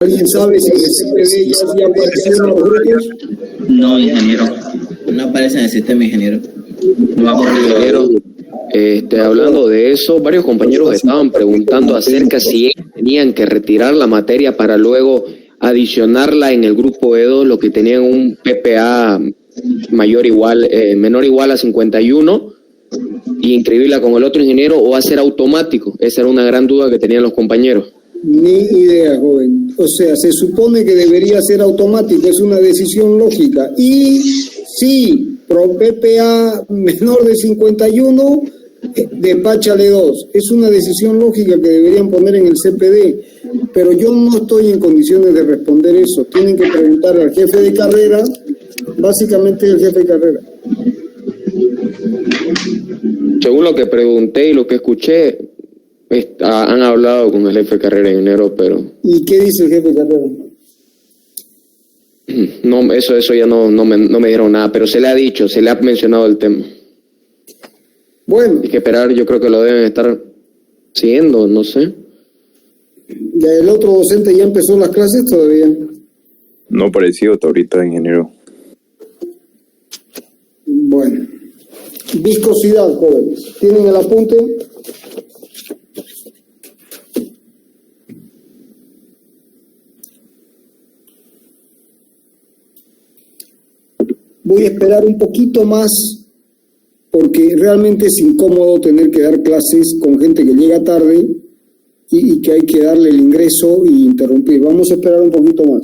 ¿Alguien sabe si el CPD ya apareció en los grupos? No, ingeniero. No aparece en el sistema, ingeniero. Vamos, ingeniero. Hablando de eso, varios compañeros estaban preguntando acerca si ellos tenían que retirar la materia para luego adicionarla en el grupo E2, lo que tenían un PPA menor o igual a 51 y inscribirla con el otro ingeniero o hacer automático. Esa era una gran duda que tenían los compañeros. Ni idea, joven. O sea, se supone que debería ser automático, es una decisión lógica. Y sí, pro PPA menor de 51, despáchale 2. Es una decisión lógica que deberían poner en el CPD, pero yo no estoy en condiciones de responder eso. Tienen que preguntar al jefe de carrera, básicamente el jefe de carrera. Según lo que pregunté y lo que escuché, han hablado con el jefe de carrera en enero, pero... ¿Y qué dice el jefe de carrera? No, eso ya no me dieron nada, pero se le ha dicho, se le ha mencionado el tema. Bueno. Hay que esperar, yo creo que lo deben estar siguiendo, no sé. ¿Ya el otro docente ya empezó las clases todavía? No apareció hasta ahorita, ingeniero. Bueno. Viscosidad, jóvenes. ¿Tienen el apunte? Voy a esperar un poquito más porque realmente es incómodo tener que dar clases con gente que llega tarde y que hay que darle el ingreso y interrumpir. Vamos a esperar un poquito más.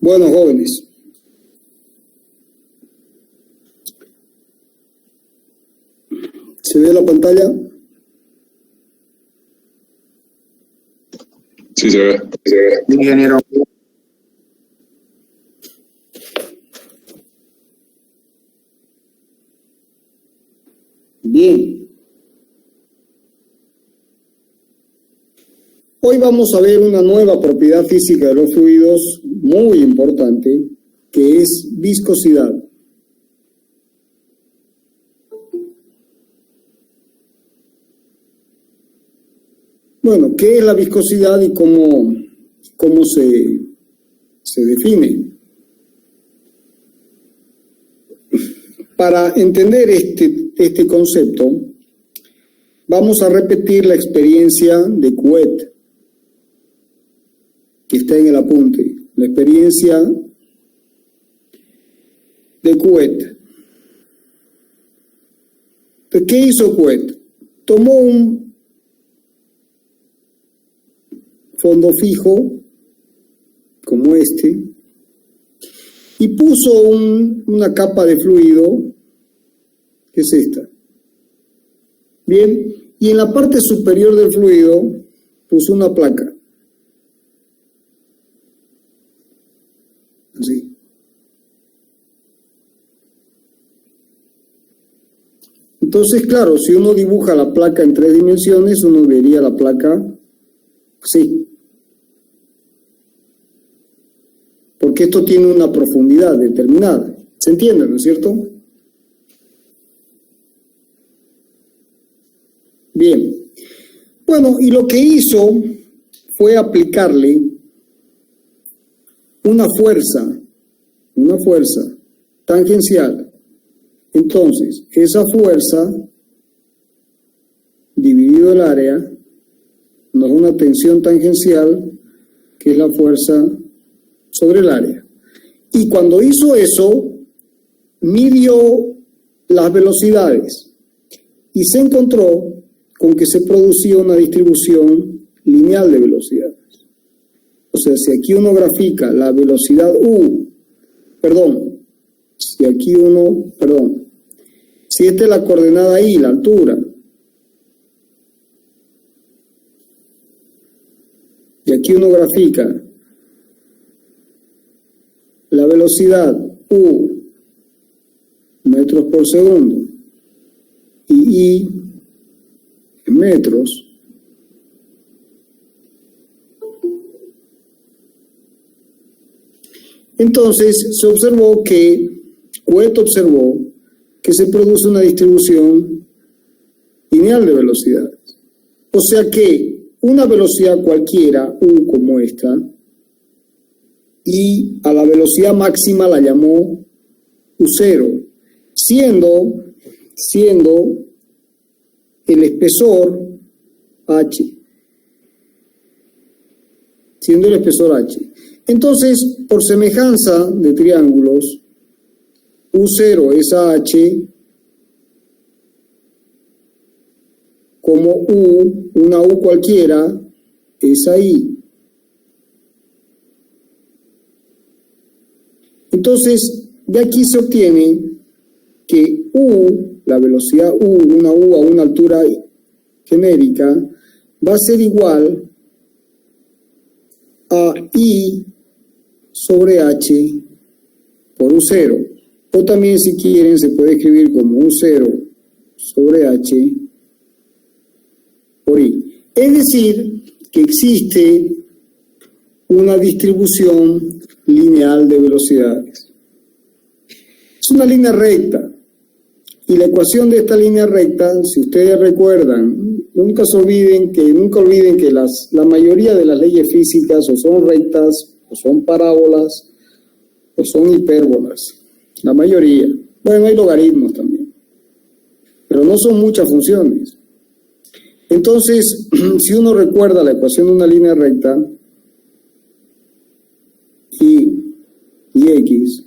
Bueno, jóvenes. ¿Se ve la pantalla? Sí, se ve. Ingeniero. Bien. Hoy vamos a ver una nueva propiedad física de los fluidos muy importante, que es viscosidad. Bueno, ¿qué es la viscosidad y cómo se define? Para entender este concepto, vamos a repetir la experiencia de Couette, que está en el apunte. La experiencia de Couette. Entonces, ¿qué hizo Couette? Tomó un fondo fijo, como este, y puso una capa de fluido, que es esta. Bien, y en la parte superior del fluido puso una placa. Así. Entonces, claro, si uno dibuja la placa en 3 dimensiones, uno vería la placa así. Porque esto tiene una profundidad determinada. ¿Se entiende, no es cierto? Bien. Bueno, y lo que hizo fue aplicarle una fuerza tangencial. Entonces, esa fuerza dividido el área nos da una tensión tangencial, que es la fuerza sobre el área. Y cuando hizo eso, midió las velocidades y se encontró con que se producía una distribución lineal de velocidades. O sea, si aquí uno grafica la velocidad si esta es la coordenada I, la altura, y aquí uno grafica la velocidad U, metros por segundo, y I en metros, entonces Couette observó que se produce una distribución lineal de velocidades. O sea que una velocidad cualquiera, U como esta, y a la velocidad máxima la llamó U0, siendo el espesor H. Entonces, por semejanza de triángulos, U0 es a H, como una U cualquiera, es a I. Entonces, de aquí se obtiene que la velocidad una U a una altura genérica, va a ser igual a I sobre H por U0. O también, si quieren, se puede escribir como U0 sobre H por I. Es decir, que existe una distribución lineal de velocidades. Es una línea recta. Y la ecuación de esta línea recta, si ustedes recuerdan, nunca olviden que la mayoría de las leyes físicas o son rectas, o son parábolas, o son hipérbolas. La mayoría. Bueno, hay logaritmos también. Pero no son muchas funciones. Entonces, si uno recuerda la ecuación de una línea recta, y X,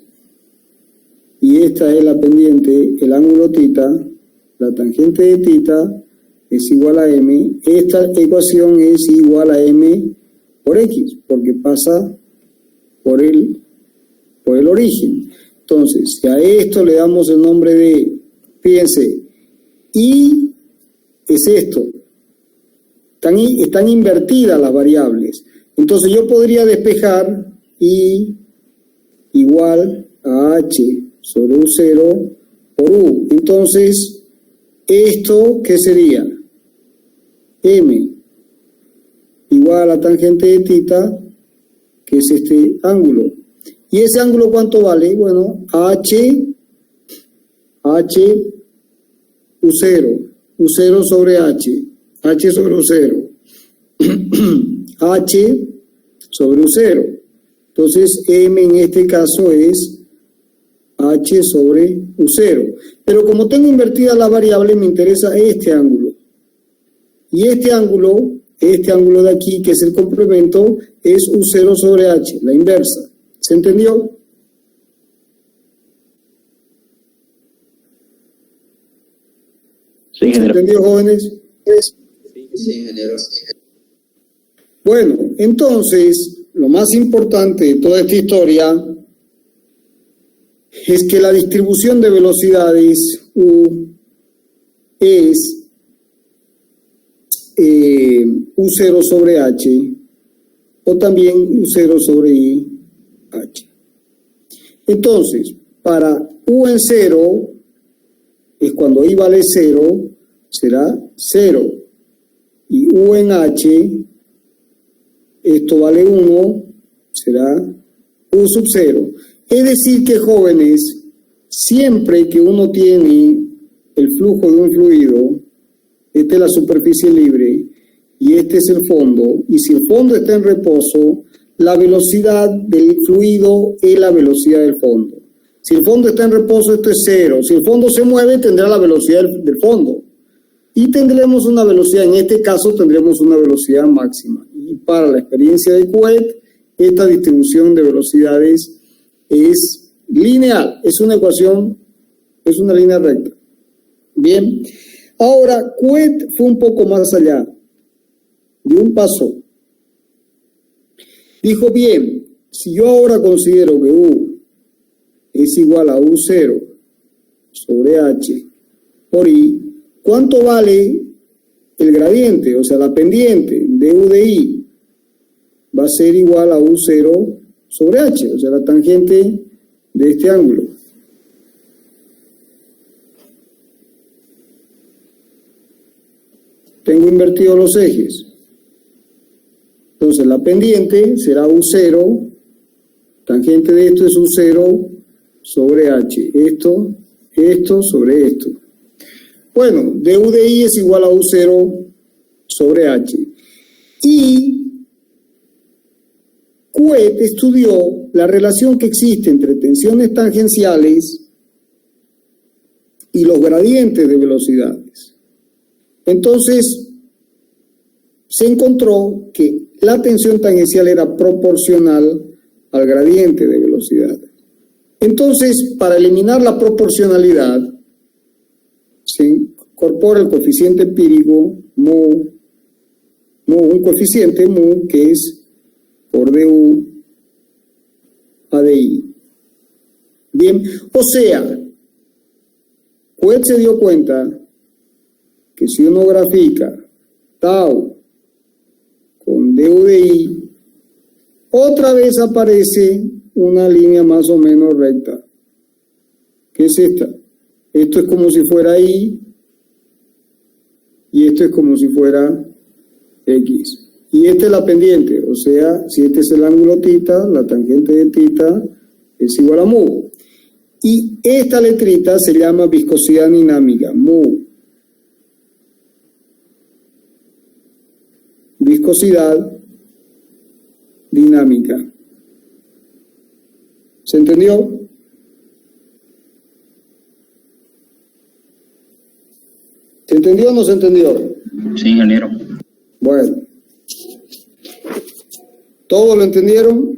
y esta es la pendiente, el ángulo θ, la tangente de θ es igual a m, esta ecuación es igual a m por X, porque pasa por el origen. Entonces, si a esto le damos el nombre de, fíjense, Y es esto, están invertidas las variables. Entonces yo podría despejar I igual a H sobre U0 por U. Entonces, ¿esto qué sería? M. igual a la tangente de theta, que es este ángulo. ¿Y ese ángulo cuánto vale? Bueno, U0 sobre H sobre U0, H sobre U0. Entonces, M en este caso es H sobre U0. Pero como tengo invertida la variable, me interesa este ángulo. Y este ángulo de aquí, que es el complemento, es U0 sobre H, la inversa. ¿Se entendió? Sí, ¿Se ingeniero. entendió, jóvenes? Sí, ingeniero. Bueno, entonces, lo más importante de toda esta historia es que la distribución de velocidades U es U0 sobre H o también U0 sobre IH. Entonces, para U en 0 es cuando I vale 0, será 0. Y U en H, esto vale 1, será U sub 0. Es decir que, jóvenes, siempre que uno tiene el flujo de un fluido, esta es la superficie libre y este es el fondo, y si el fondo está en reposo, la velocidad del fluido es la velocidad del fondo. Si el fondo está en reposo, esto es 0. Si el fondo se mueve, tendrá la velocidad del fondo. Y tendremos una velocidad, en este caso tendremos una velocidad máxima. Y para la experiencia de Couette, esta distribución de velocidades es lineal, es una ecuación, es una línea recta. Bien, ahora Couette fue un poco más allá, de un paso. Dijo, bien, si yo ahora considero que U es igual a U0 sobre H por I, ¿cuánto vale el gradiente, o sea, la pendiente de U de I? Va a ser igual a U0 sobre H, o sea, la tangente de este ángulo. Tengo invertidos los ejes. Entonces, la pendiente será U0, tangente de esto es U0 sobre H. Esto sobre esto. Bueno, de U de I es igual a U0 sobre H. Y Couette estudió la relación que existe entre tensiones tangenciales y los gradientes de velocidades. Entonces, se encontró que la tensión tangencial era proporcional al gradiente de velocidad. Entonces, para eliminar la proporcionalidad, se incorpora el coeficiente empírico un coeficiente mu, que es por du a di. Bien, o sea, Couette se dio cuenta que si uno grafica tau con du de i, otra vez aparece una línea más o menos recta. ¿Qué es esta? Esto es como si fuera i y esto es como si fuera x. Y esta es la pendiente, o sea, si este es el ángulo θ, la tangente de θ es igual a mu. Y esta letrita se llama viscosidad dinámica, mu. Viscosidad dinámica. ¿Se entendió? ¿Se entendió o no se entendió? Sí, ingeniero. Bueno. ¿Todos lo entendieron?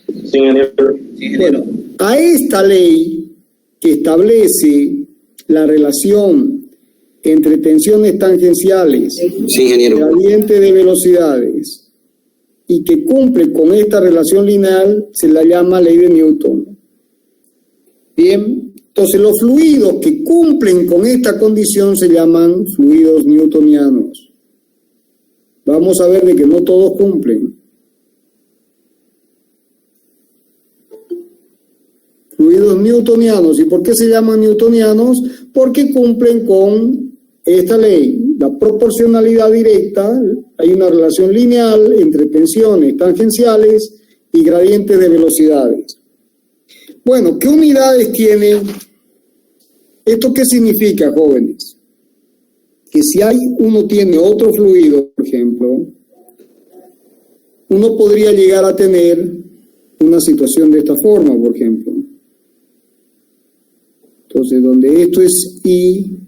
Sí, ingeniero. Bueno, a esta ley que establece la relación entre tensiones tangenciales, gradiente de velocidades, y que cumple con esta relación lineal, se la llama ley de Newton. Bien, entonces los fluidos que cumplen con esta condición se llaman fluidos newtonianos. Vamos a ver de que no todos cumplen. Fluidos newtonianos. ¿Y por qué se llaman newtonianos? Porque cumplen con esta ley, la proporcionalidad directa, hay una relación lineal entre tensiones tangenciales y gradientes de velocidades. Bueno, ¿qué unidades tiene? ¿Esto qué significa, jóvenes? Que si uno tiene otro fluido, por ejemplo, uno podría llegar a tener una situación de esta forma, por ejemplo. Entonces, donde esto es I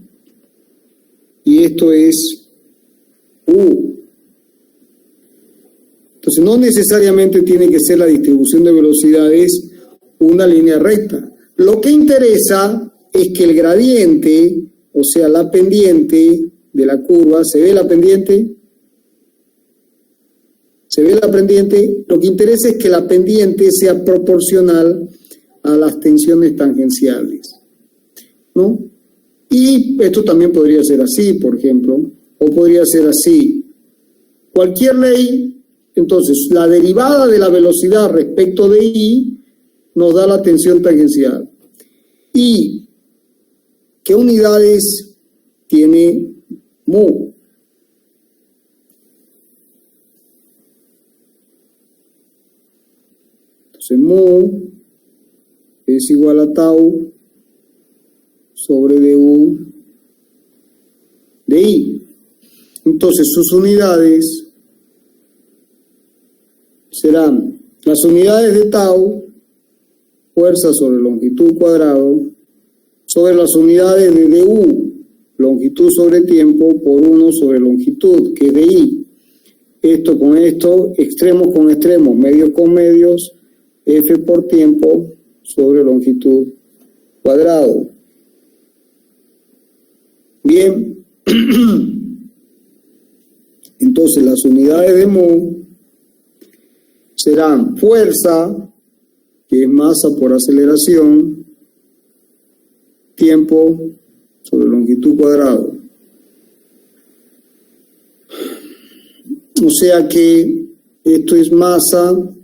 y esto es U. Entonces, no necesariamente tiene que ser la distribución de velocidades una línea recta. Lo que interesa es que el gradiente, o sea, la pendiente de la curva, ¿se ve la pendiente? ¿Se ve la pendiente? Lo que interesa es que la pendiente sea proporcional a las tensiones tangenciales, ¿no? Y esto también podría ser así, por ejemplo, o podría ser así. Cualquier ley, entonces, la derivada de la velocidad respecto de I nos da la tensión tangencial. ¿Y qué unidades tiene mu? Entonces, mu es igual a tau sobre du de I. Entonces, sus unidades serán las unidades de tau, fuerza sobre longitud cuadrado, sobre las unidades de du, longitud sobre tiempo, por 1 sobre longitud, que es de I. Esto con esto, extremos con extremos, medios con medios, F por tiempo sobre longitud cuadrado. Bien, entonces las unidades de mu serán fuerza, que es masa por aceleración, tiempo sobre longitud cuadrado. O sea que esto es masa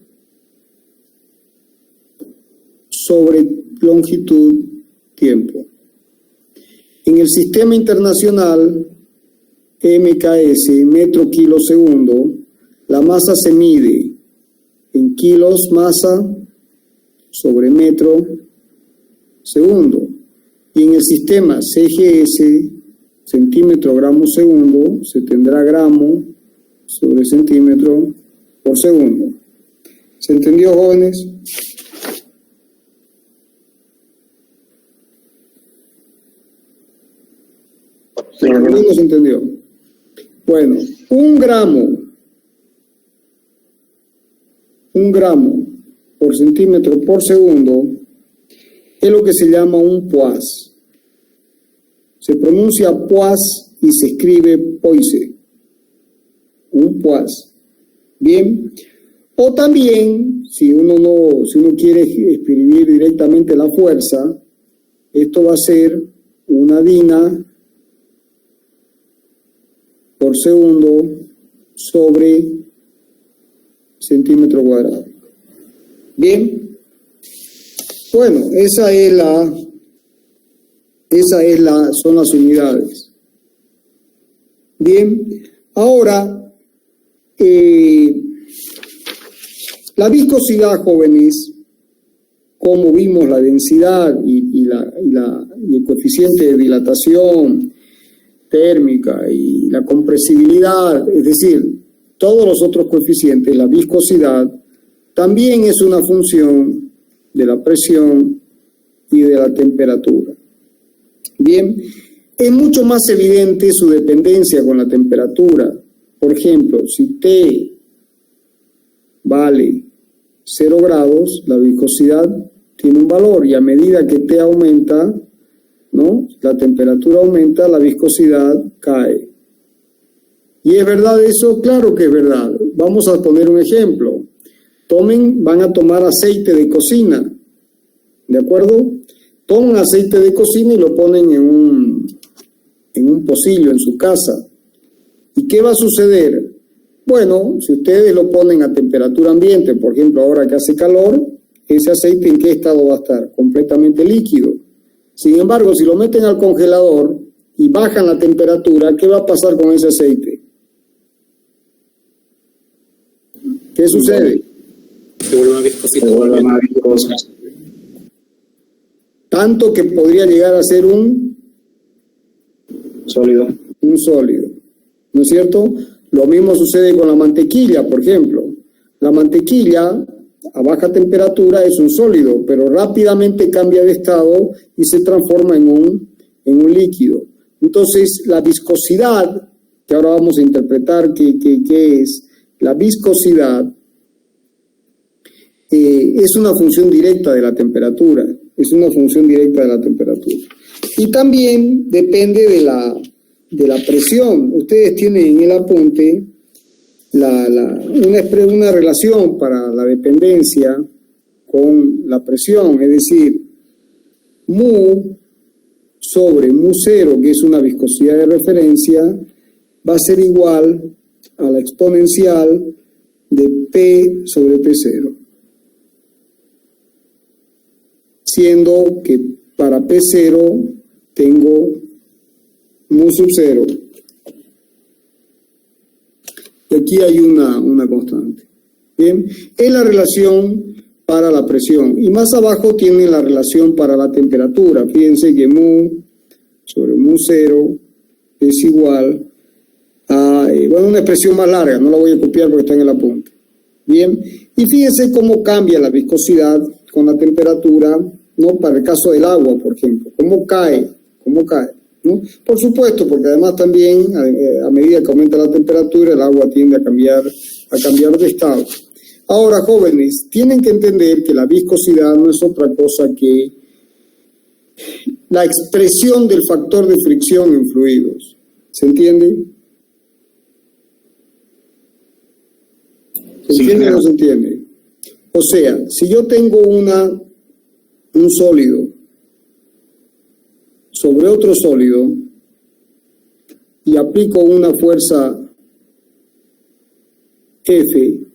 sobre longitud tiempo. En el sistema internacional MKS, metro kilo segundo, la masa se mide en kilos masa sobre metro segundo. Y en el sistema CGS, centímetro gramo segundo, se tendrá gramo sobre centímetro por segundo. ¿Se entendió, jóvenes? ¿No se entendió? Bueno, un gramo por centímetro por segundo es lo que se llama un poise. Se pronuncia poise y se escribe poise. Un poise. Bien. O también, si uno quiere escribir directamente la fuerza, esto va a ser una dina por segundo sobre centímetro cuadrado. Bien. Bueno, son las unidades. Bien. Ahora, la viscosidad, jóvenes, como vimos la densidad y el coeficiente de dilatación térmica y la compresibilidad, es decir, todos los otros coeficientes, la viscosidad, también es una función de la presión y de la temperatura. Bien, es mucho más evidente su dependencia con la temperatura. Por ejemplo, si T vale 0 grados, la viscosidad tiene un valor y a medida que T aumenta, ¿no?, la temperatura aumenta, la viscosidad cae. ¿Y es verdad eso? Claro que es verdad. Vamos a poner un ejemplo. Van a tomar aceite de cocina, ¿de acuerdo? Toman aceite de cocina y lo ponen en un pocillo en su casa. ¿Y qué va a suceder? Bueno, si ustedes lo ponen a temperatura ambiente, por ejemplo, ahora que hace calor, ese aceite ¿en qué estado va a estar? Completamente líquido. Sin embargo, si lo meten al congelador, y bajan la temperatura, ¿qué va a pasar con ese aceite? ¿Qué sucede? Se vuelve más viscoso. Tanto que podría llegar a ser un Sólido. sólido, ¿no es cierto? Lo mismo sucede con la mantequilla, por ejemplo. La mantequilla a baja temperatura es un sólido, pero rápidamente cambia de estado y se transforma en un líquido. Entonces, la viscosidad, que ahora vamos a interpretar qué es, la viscosidad es una función directa de la temperatura, Y también depende de la presión. Ustedes tienen en el apunte una relación para la dependencia con la presión, es decir, mu sobre mu cero, que es una viscosidad de referencia, va a ser igual a la exponencial de P sobre P0. Siendo que para P0 tengo mu sub 0. Y aquí hay una constante. Bien, es la relación para la presión. Y más abajo tiene la relación para la temperatura. Fíjense que mu sobre mu 0 es igual a, una expresión más larga, no la voy a copiar porque está en el apunte. Bien, y fíjense cómo cambia la viscosidad con la temperatura, ¿no? Para el caso del agua, por ejemplo, cómo cae, ¿no? Por supuesto, porque además también a medida que aumenta la temperatura, el agua tiende a cambiar de estado. Ahora, jóvenes, tienen que entender que la viscosidad no es otra cosa que la expresión del factor de fricción en fluidos. ¿Se entiende? ¿Se entiende o no se entiende? O sea, si yo tengo un sólido sobre otro sólido y aplico una fuerza F,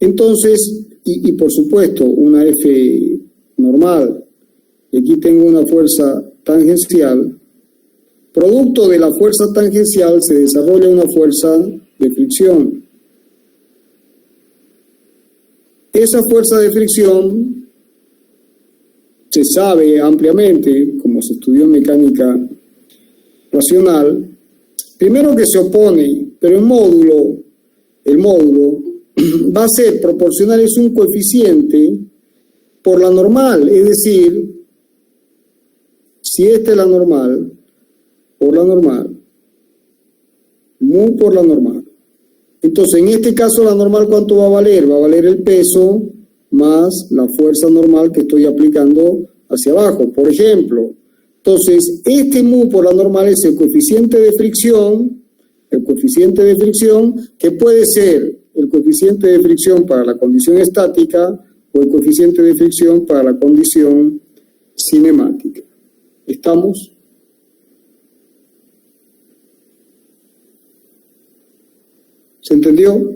entonces, y por supuesto una F normal, y aquí tengo una fuerza tangencial, producto de la fuerza tangencial se desarrolla una fuerza de fricción. Esa fuerza de fricción se sabe ampliamente, como se estudió en mecánica racional, primero que se opone, pero el módulo va a ser proporcional, es un coeficiente por la normal, es decir, si esta es la normal, por la normal, mu por la normal. Entonces, en este caso, la normal, ¿cuánto va a valer? Va a valer el peso más la fuerza normal que estoy aplicando hacia abajo, por ejemplo. Entonces, este mu por la normal es el coeficiente de fricción que puede ser el coeficiente de fricción para la condición estática o el coeficiente de fricción para la condición cinemática. ¿Estamos? ¿Se entendió?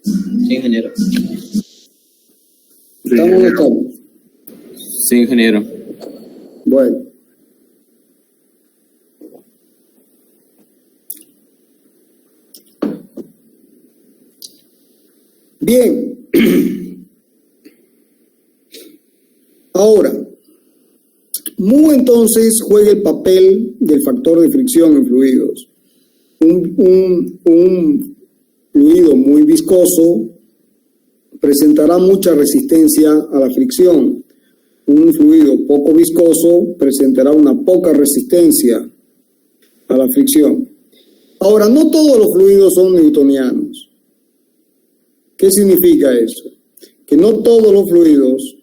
Sí, ingeniero. ¿Estamos o no estamos? Sí, ingeniero. Bueno. Bien. Ahora, mu entonces juega el papel del factor de fricción en fluidos. Un fluido muy viscoso presentará mucha resistencia a la fricción. Un fluido poco viscoso presentará una poca resistencia a la fricción. Ahora, no todos los fluidos son newtonianos. ¿Qué significa eso? Que no todos los fluidos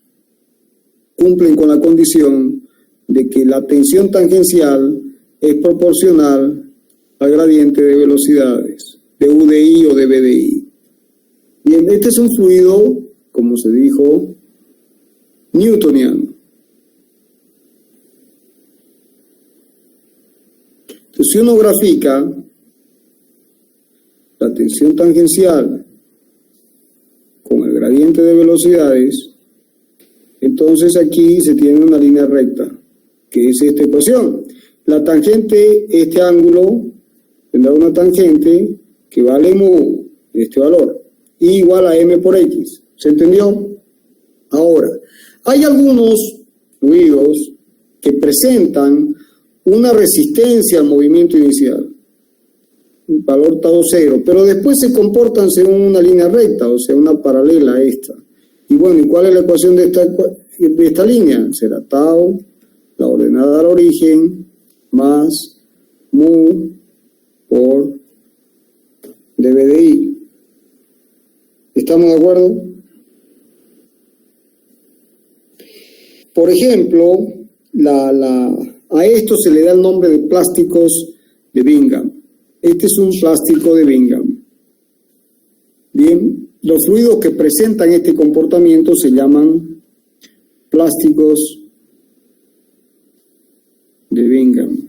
cumplen con la condición de que la tensión tangencial es proporcional al gradiente de velocidades, de UDI o de BDI. Bien, este es un fluido, como se dijo, newtoniano. Entonces, si uno grafica la tensión tangencial con el gradiente de velocidades, entonces aquí se tiene una línea recta, que es esta ecuación. la tangente, este ángulo, tendrá una tangente que vale mu, este valor, I igual a M por X. ¿Se entendió? Ahora, hay algunos fluidos que presentan una resistencia al movimiento inicial, un valor tau 0, pero después se comportan según una línea recta, o sea, una paralela a esta. Y bueno, ¿y cuál es la ecuación de esta línea? Será tau, la ordenada al origen, más mu por dB de I. ¿Estamos de acuerdo? Por ejemplo, a esto se le da el nombre de plásticos de Bingham. Este es un plástico de Bingham. Bien, los fluidos que presentan este comportamiento se llaman plásticos de Bingham.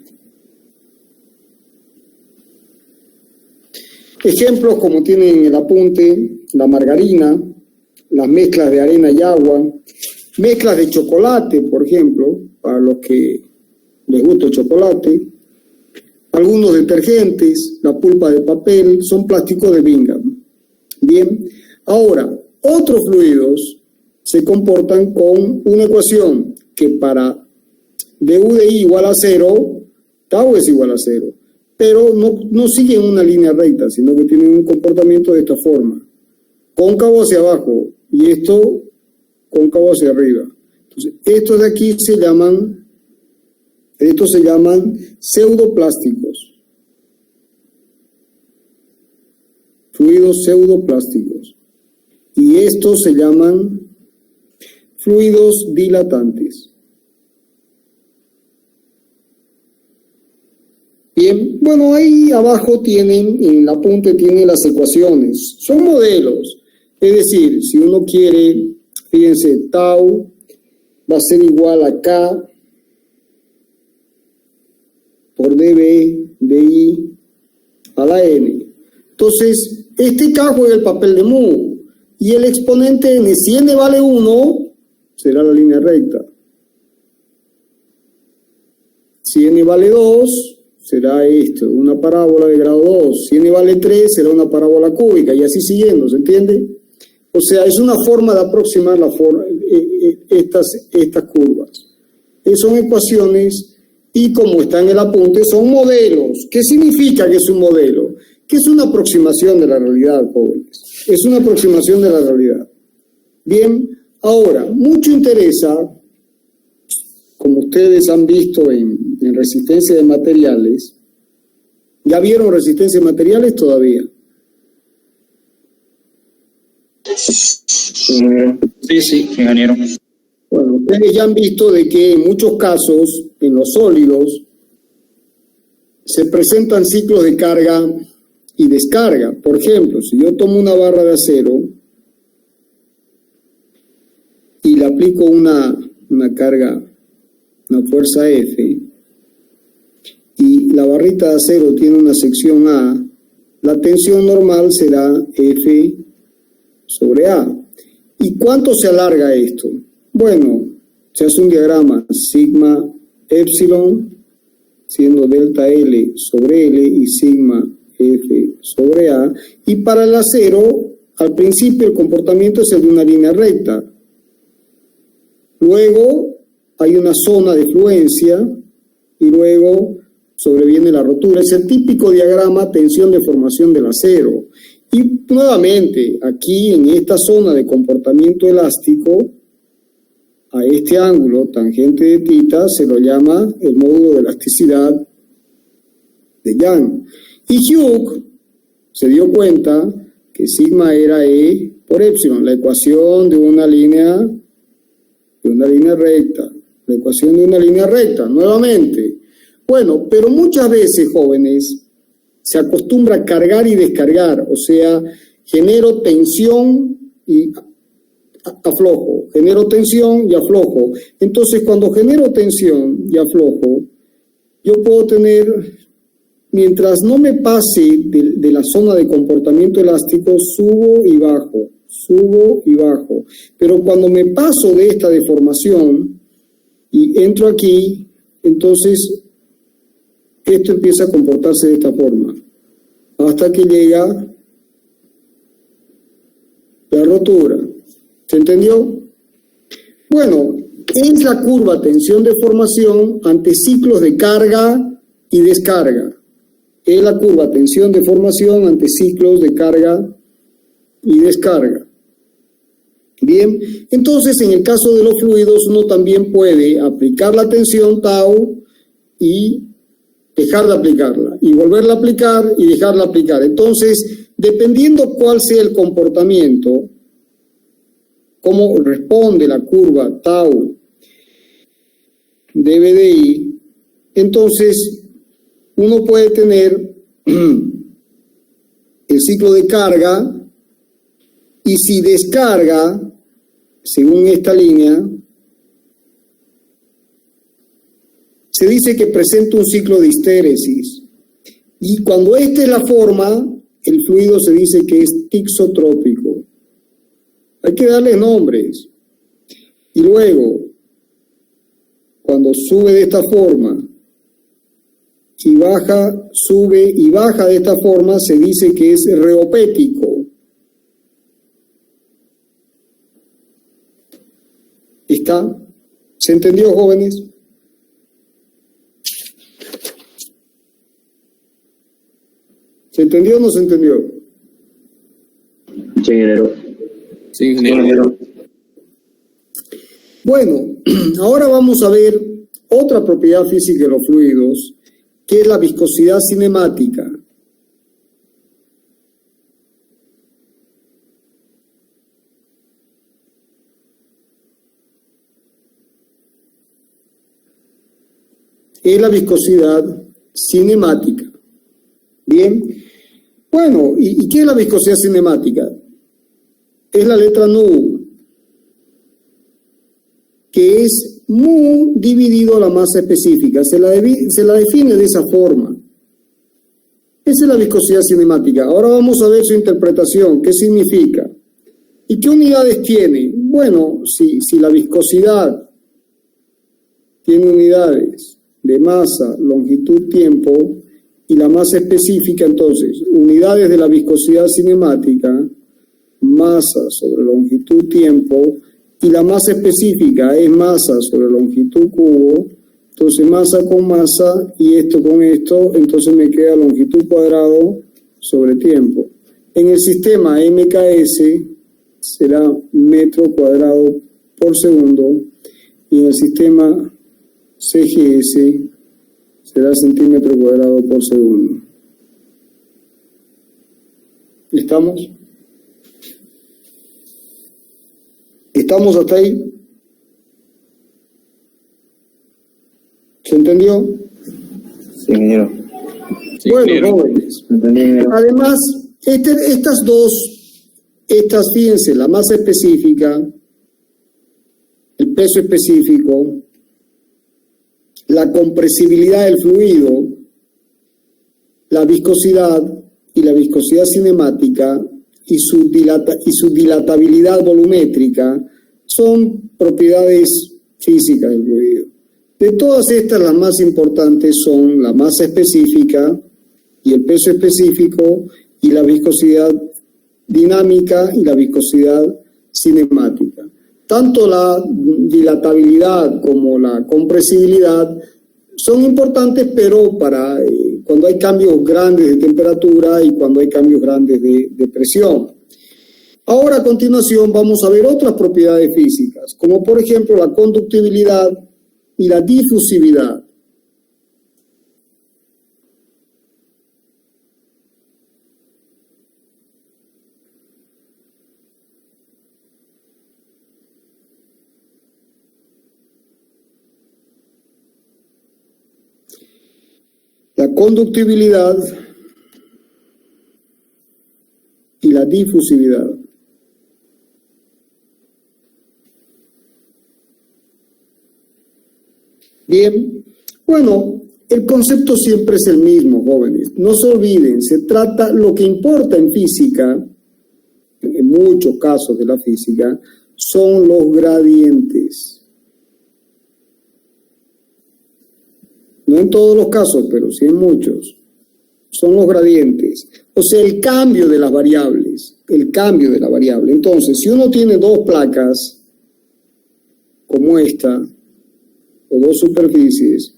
Ejemplos como tienen en el apunte, la margarina, las mezclas de arena y agua, mezclas de chocolate, por ejemplo, para los que les gusta el chocolate, algunos detergentes, la pulpa de papel, son plásticos de Bingham. Bien, ahora, otros fluidos se comportan con una ecuación que para du de I igual a 0, tau es igual a 0, pero no siguen una línea recta, sino que tienen un comportamiento de esta forma, cóncavo hacia abajo y esto cóncavo hacia arriba. Entonces, estos de aquí se llaman pseudoplásticos, fluidos pseudoplásticos, y estos se llaman fluidos dilatantes. Bien, bueno, ahí abajo tienen, en el apunte tienen las ecuaciones, son modelos, es decir, si uno quiere, fíjense, tau va a ser igual a K por dB de I a la N. Entonces, este K juega el papel de mu, y el exponente N, si N vale 1, será la línea recta. Si N vale 2, será esto, una parábola de grado 2. Si N vale 3, será una parábola cúbica, y así siguiendo, ¿se entiende? O sea, es una forma de aproximar estas curvas. Son ecuaciones, y como está en el apunte, son modelos. ¿Qué significa que es un modelo? Que es una aproximación de la realidad, jóvenes. Es una aproximación de la realidad. Bien, ahora, mucho interesa, como ustedes han visto en resistencia de materiales. ¿Ya vieron resistencia de materiales todavía? Sí, ingeniero. Bueno, ustedes ya han visto de que en muchos casos, en los sólidos, se presentan ciclos de carga y descarga. Por ejemplo, si yo tomo una barra de acero y le aplico una carga, una fuerza F, y la barrita de acero tiene una sección A, la tensión normal será F sobre A. ¿Y cuánto se alarga esto? Bueno, se hace un diagrama sigma epsilon, siendo delta L sobre L y sigma F sobre A. Y para el acero, al principio el comportamiento es el de una línea recta. Luego hay una zona de fluencia y luego sobreviene la rotura. Es el típico diagrama tensión-deformación del acero. Y nuevamente, aquí en esta zona de comportamiento elástico, a este ángulo tangente de θ se lo llama el módulo de elasticidad de Young. Y Hughes se dio cuenta que sigma era E por epsilon, la ecuación de una línea recta. La ecuación de una línea recta, nuevamente. Bueno, pero muchas veces, jóvenes, se acostumbra a cargar y descargar, o sea, genero tensión y aflojo, genero tensión y aflojo. Entonces, cuando genero tensión y aflojo, yo puedo tener, mientras no me pase de la zona de comportamiento elástico, subo y bajo, pero cuando me paso de esta deformación y entro aquí, entonces esto empieza a comportarse de esta forma, hasta que llega la rotura. ¿Se entendió? Bueno, es la curva tensión-deformación ante ciclos de carga y descarga. Es la curva tensión-deformación ante ciclos de carga y descarga. Bien, entonces en el caso de los fluidos uno también puede aplicar la tensión tau y dejar de aplicarla, y volverla a aplicar y dejarla aplicar. Entonces, dependiendo cuál sea el comportamiento, cómo responde la curva tau de BDI, entonces uno puede tener el ciclo de carga, y si descarga, según esta línea, se dice que presenta un ciclo de histéresis. Y cuando esta es la forma, el fluido se dice que es tixotrópico. Hay que darle nombres. Y luego, cuando sube de esta forma y baja, sube y baja de esta forma, se dice que es reopético. ¿Está? ¿Se entendió, jóvenes? ¿Se entendió o no se entendió? Sí, ingeniero. Sí, ingeniero. Bueno, ahora vamos a ver otra propiedad física de los fluidos, que es la viscosidad cinemática. Es la viscosidad cinemática. Bien. Bueno, ¿y qué es la viscosidad cinemática? Es la letra nu, que es mu dividido a la masa específica. Se la define de esa forma. Esa es la viscosidad cinemática. Ahora vamos a ver su interpretación. ¿Qué significa? ¿Y qué unidades tiene? Bueno, si la viscosidad tiene unidades de masa, longitud, tiempo, y la masa específica, entonces, unidades de la viscosidad cinemática, masa sobre longitud, tiempo, y la masa específica es masa sobre longitud cubo, entonces masa con masa, y esto con esto, entonces me queda longitud cuadrado sobre tiempo. En el sistema MKS será metro cuadrado por segundo, y en el sistema CGS será centímetro cuadrado por segundo. ¿Estamos? ¿Estamos hasta ahí? ¿Se entendió? Sí, ingeniero. Sí, bueno, ingeniero. jóvenes. ¿Entendí, ingeniero? Además, fíjense, la masa específica, el peso específico, la compresibilidad del fluido, la viscosidad y la viscosidad cinemática y su dilatabilidad volumétrica son propiedades físicas del fluido. De todas estas, las más importantes son la masa específica y el peso específico y la viscosidad dinámica y la viscosidad cinemática. Tanto la dilatabilidad como la compresibilidad son importantes, pero para cuando hay cambios grandes de temperatura y cuando hay cambios grandes de presión. Ahora, a continuación, vamos a ver otras propiedades físicas, como por ejemplo la conductibilidad y la difusividad. La conductibilidad y la difusividad. Bien, bueno, el concepto siempre es el mismo, jóvenes. No se olviden, se trata, lo que importa en física, en muchos casos de la física, son los gradientes. no en todos los casos, pero sí en muchos, son los gradientes. O sea, el cambio de las variables, Entonces, si uno tiene dos placas, como esta, o dos superficies,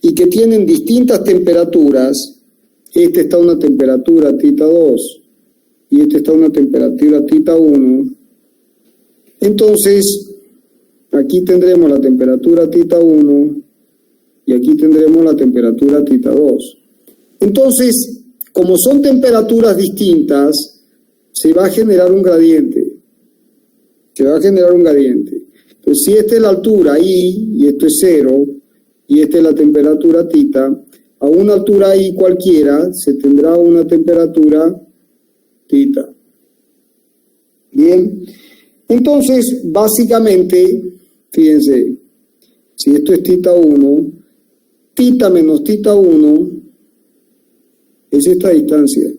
y que tienen distintas temperaturas, esta está a una temperatura θ 2 y esta está a una temperatura θ 1, entonces aquí tendremos la temperatura θ 1 y aquí tendremos la temperatura θ 2. Entonces, como son temperaturas distintas, se va a generar un gradiente. Entonces, si esta es la altura I y esto es 0, y esta es la temperatura θ, a una altura I cualquiera se tendrá una temperatura θ. Bien, entonces, básicamente, fíjense, si esto es θ 1, θ menos θ 1 es esta distancia.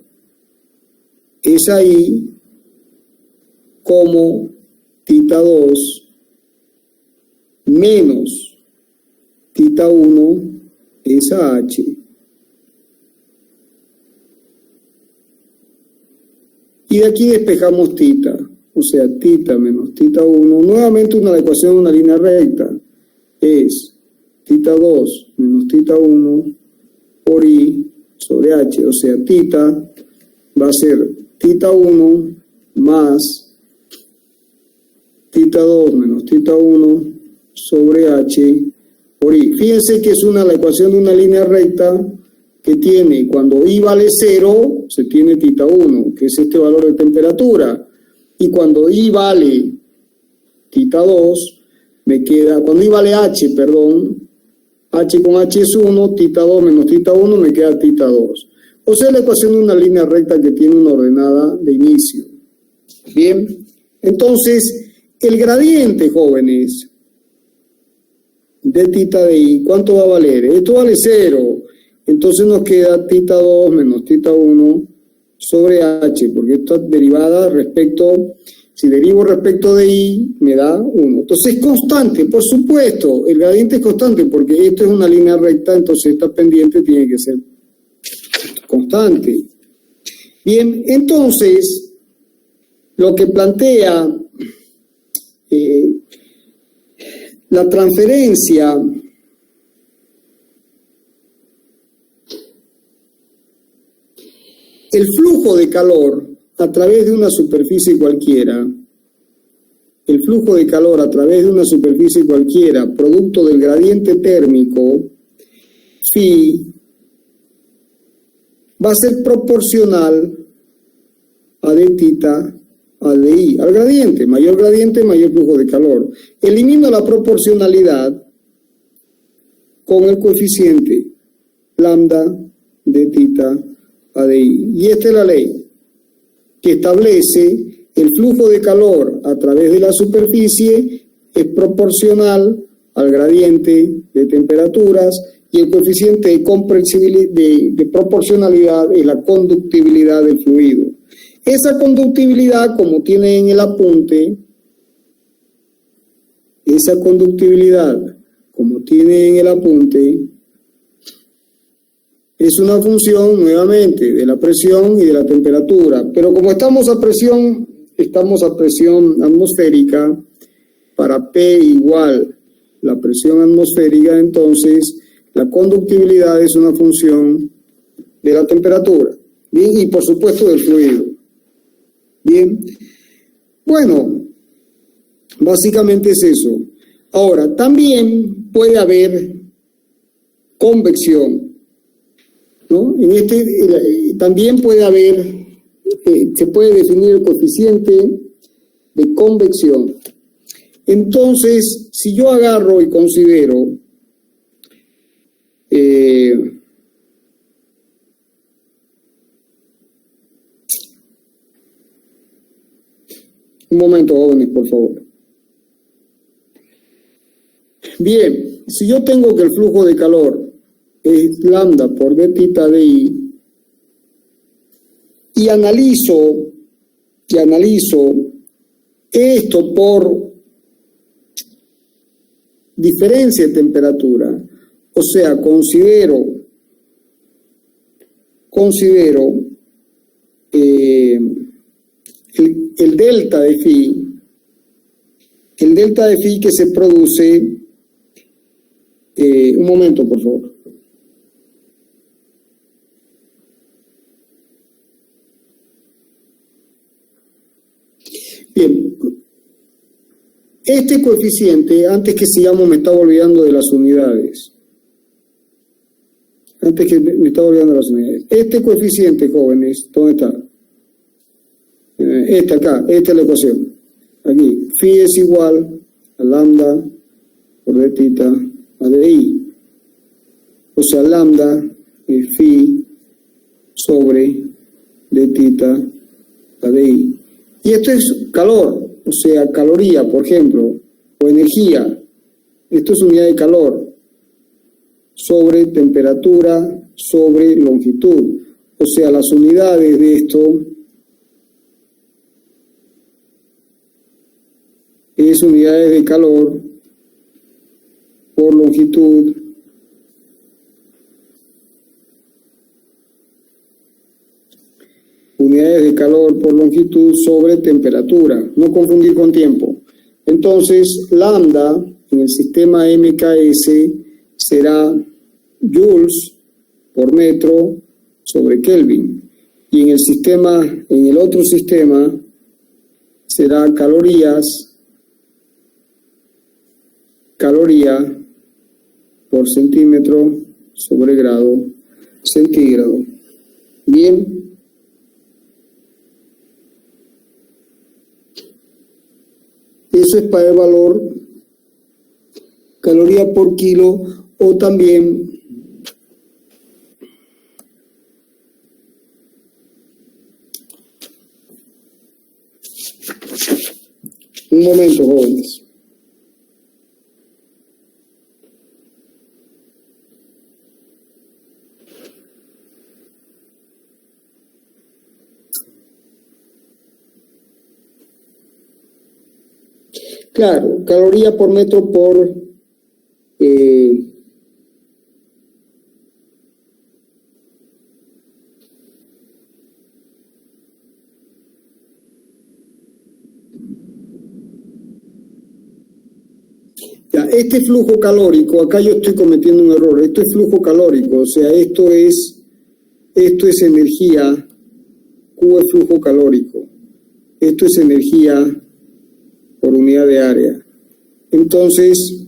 Es ahí como θ 2 menos θ 1 es a h. Y de aquí despejamos θ, o sea, θ menos θ 1, nuevamente una ecuación de una línea recta, es θ 2 menos θ 1 por I sobre h, o sea, θ va a ser θ 1 más θ 2 menos θ 1 sobre h por I. Fíjense que es la ecuación de una línea recta que tiene, cuando I vale 0, se tiene θ 1, que es este valor de temperatura, y cuando I vale θ 2, me queda, cuando I vale h, perdón, h con h es 1, θ 2 menos θ 1 me queda θ 2. O sea, la ecuación de una línea recta que tiene una ordenada de inicio. Bien, entonces, el gradiente, jóvenes, de θ de I, ¿cuánto va a valer? Esto vale 0, entonces nos queda θ 2 menos θ 1 sobre h, porque esta derivada respecto, si derivo respecto de I, me da 1. Entonces es constante, por supuesto, el gradiente es constante, porque esto es una línea recta, entonces esta pendiente tiene que ser constante. Bien, entonces, lo que plantea la transferencia el flujo de calor a través de una superficie cualquiera, producto del gradiente térmico, phi, va a ser proporcional a dθ a dI, al gradiente, mayor flujo de calor. Elimino la proporcionalidad con el coeficiente lambda dθ a dI. Y esta es la ley que establece el flujo de calor a través de la superficie es proporcional al gradiente de temperaturas y el coeficiente de proporcionalidad es la conductibilidad del fluido. Esa conductibilidad, como tiene en el apunte, es una función, nuevamente, de la presión y de la temperatura. Pero como estamos a presión atmosférica, para P igual la presión atmosférica, entonces la conductibilidad es una función de la temperatura, ¿bien? Y por supuesto del fluido. Bien, bueno, básicamente es eso. Ahora, también puede haber convección, ¿no? También puede haber, se puede definir el coeficiente de convección. Entonces, si yo agarro y considero un momento, jóvenes, por favor. Bien, si yo tengo que el flujo de calor es lambda por dθ de I y analizo esto por diferencia de temperatura, O sea, considero el delta de phi, que se produce, un momento por favor. Bien, este coeficiente, antes que sigamos me estaba olvidando de las unidades. Este coeficiente, jóvenes, ¿dónde está? Esta es la ecuación. Aquí, phi es igual a lambda por d tita a di. O sea, lambda es phi sobre d tita a di. Y esto es calor, o sea, caloría, por ejemplo, o energía. Esto es unidad de calor sobre temperatura sobre longitud. O sea, las unidades de esto es unidades de calor por longitud sobre temperatura, no confundir con tiempo. Entonces, lambda en el sistema MKS será joules por metro sobre Kelvin, y en el otro sistema será caloría por centímetro sobre grado centígrado. Bien. Eso es para el valor caloría por kilo, o también un momento, jóvenes. Claro, caloría por metro por este flujo calórico, acá yo estoy cometiendo un error, esto es flujo calórico, o sea, esto es energía, Q es flujo calórico, esto es energía por unidad de área. Entonces,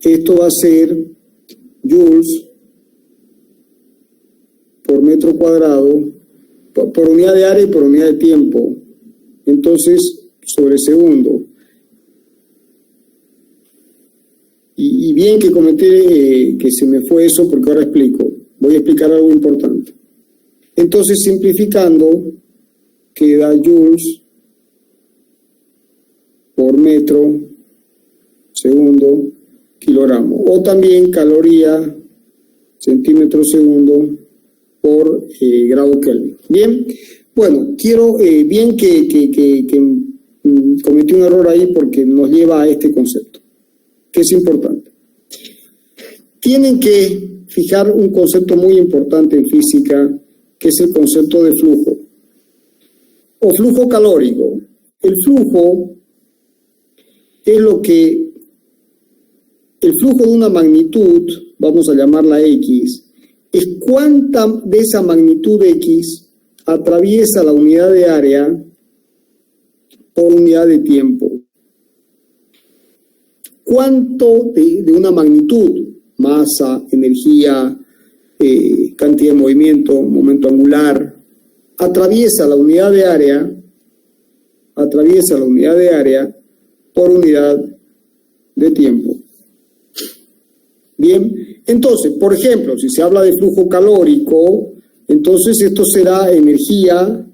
esto va a ser joules por metro cuadrado, por unidad de área y por unidad de tiempo. Entonces, sobre segundo. Y bien que cometí, que se me fue eso, porque ahora explico. Voy a explicar algo importante. Entonces, simplificando, queda joules por metro segundo kilogramo, o también caloría centímetro segundo por grado Kelvin. Bien, bueno, quiero bien que cometí un error ahí porque nos lleva a este concepto, que es importante. Tienen que fijar un concepto muy importante en física, que es el concepto de flujo o flujo calórico. El flujo es el flujo de una magnitud, vamos a llamarla X, es cuánta de esa magnitud X atraviesa la unidad de área por unidad de tiempo. ¿Cuánto de una magnitud, masa, energía, cantidad de movimiento, momento angular, atraviesa la unidad de área por unidad de tiempo? Bien, entonces, por ejemplo, si se habla de flujo calórico, entonces esto será energía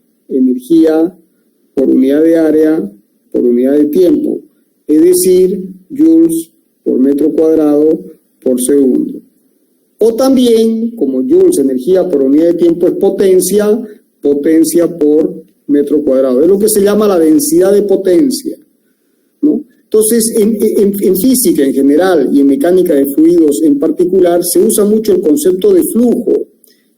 por unidad de área por unidad de tiempo, es decir, joules por metro cuadrado por segundo. O también, como joules, energía por unidad de tiempo, es potencia por metro cuadrado. Es lo que se llama la densidad de potencia, ¿no? Entonces, en física en general y en mecánica de fluidos en particular, se usa mucho el concepto de flujo.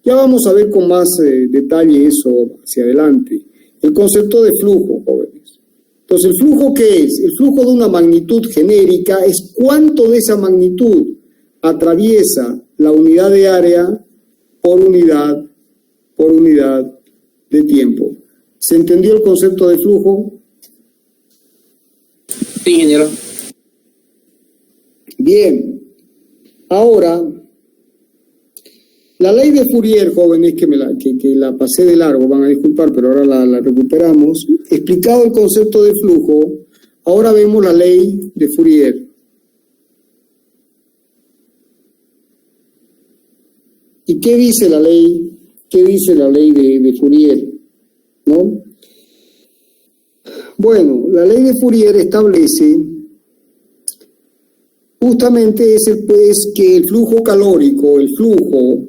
Ya vamos a ver con más detalle eso hacia adelante. El concepto de flujo, jóvenes. Entonces, ¿el flujo qué es? El flujo de una magnitud genérica es cuánto de esa magnitud atraviesa la unidad de área por unidad de tiempo. ¿Se entendió el concepto de flujo? Sí, ingeniero. Bien. Ahora, la ley de Fourier, jóvenes, que la pasé de largo, van a disculpar, pero ahora la recuperamos. Explicado el concepto de flujo, ahora vemos la ley de Fourier. ¿Y qué dice la ley? ¿Qué dice la ley de Fourier? ¿No? Bueno, la ley de Fourier establece justamente que el flujo calórico, el flujo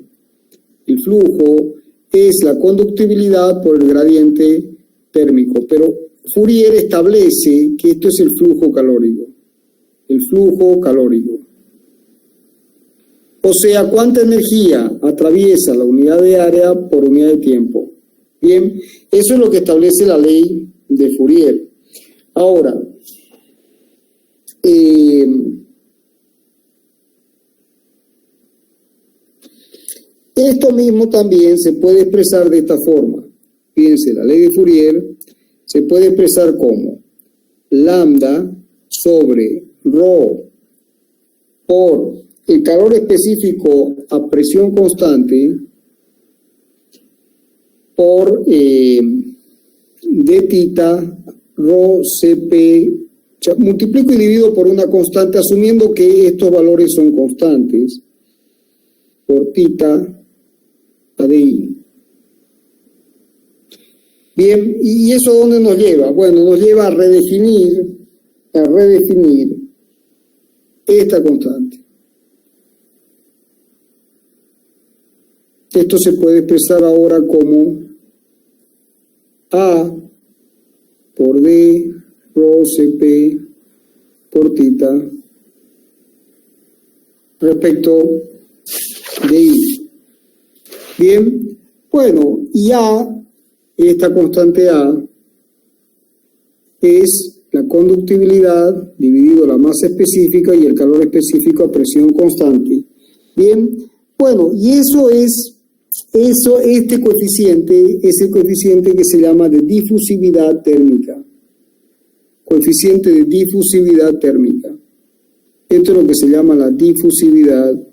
es la conductibilidad por el gradiente térmico, pero Fourier establece que esto es el flujo calórico. O sea, ¿cuánta energía atraviesa la unidad de área por unidad de tiempo? Bien, eso es lo que establece la ley de Fourier. Ahora, esto mismo también se puede expresar de esta forma. Fíjense, la ley de Fourier se puede expresar como lambda sobre rho por el calor específico a presión constante por d theta rho cp, multiplico y divido por una constante asumiendo que estos valores son constantes por theta a di. Bien, ¿y eso a dónde nos lleva? Bueno, nos lleva a redefinir esta constante. Esto se puede expresar ahora como A por D rho Cp por θ respecto de I. Bien, bueno, y A, esta constante A, es la conductibilidad dividido la masa específica y el calor específico a presión constante. Bien, bueno, y este coeficiente es el coeficiente que se llama de difusividad térmica. Coeficiente de difusividad térmica. Esto es lo que se llama la difusividad.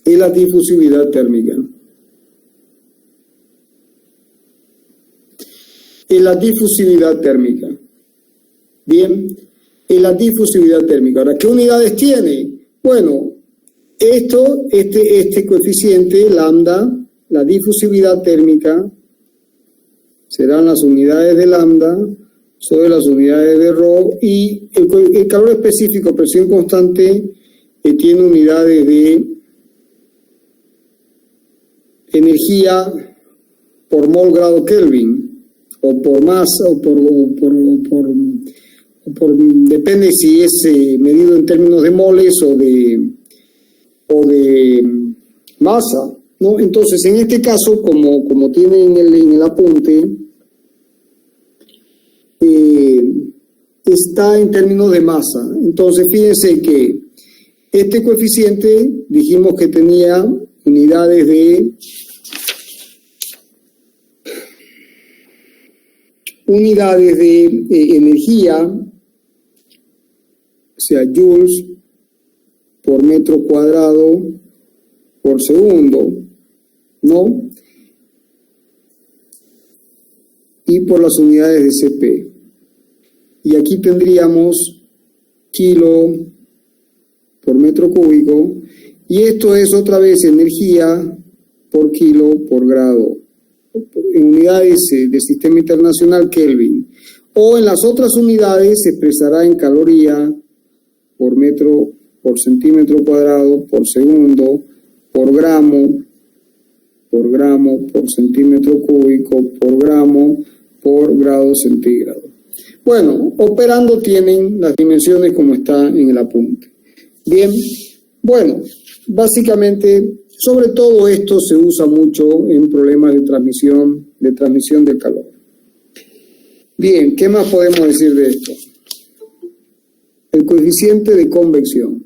Es la difusividad térmica. Es la difusividad térmica. Bien, es la difusividad térmica. Ahora, ¿qué unidades tiene? Bueno, este coeficiente, lambda, la difusividad térmica, serán las unidades de lambda sobre las unidades de rho, y el calor específico, presión constante, tiene unidades de energía por mol grado Kelvin, o por masa, depende si es medido en términos de moles o de masa, ¿no? Entonces, en este caso, como tiene en el apunte, está en términos de masa. Entonces, fíjense que este coeficiente dijimos que tenía unidades de energía, o sea, joules por metro cuadrado por segundo, ¿no? Y por las unidades de CP. Y aquí tendríamos kilo por metro cúbico, y esto es otra vez energía por kilo por grado, en unidades de sistema internacional Kelvin, o en las otras unidades se expresará en caloría por metro, por centímetro cuadrado, por segundo, por gramo por gramo por centímetro cúbico por gramo por grado centígrado. Bueno, operando tienen las dimensiones como está en el apunte. Bien, bueno, básicamente, sobre todo esto se usa mucho en problemas de transmisión del calor. Bien, ¿qué más podemos decir de esto? El coeficiente de convección.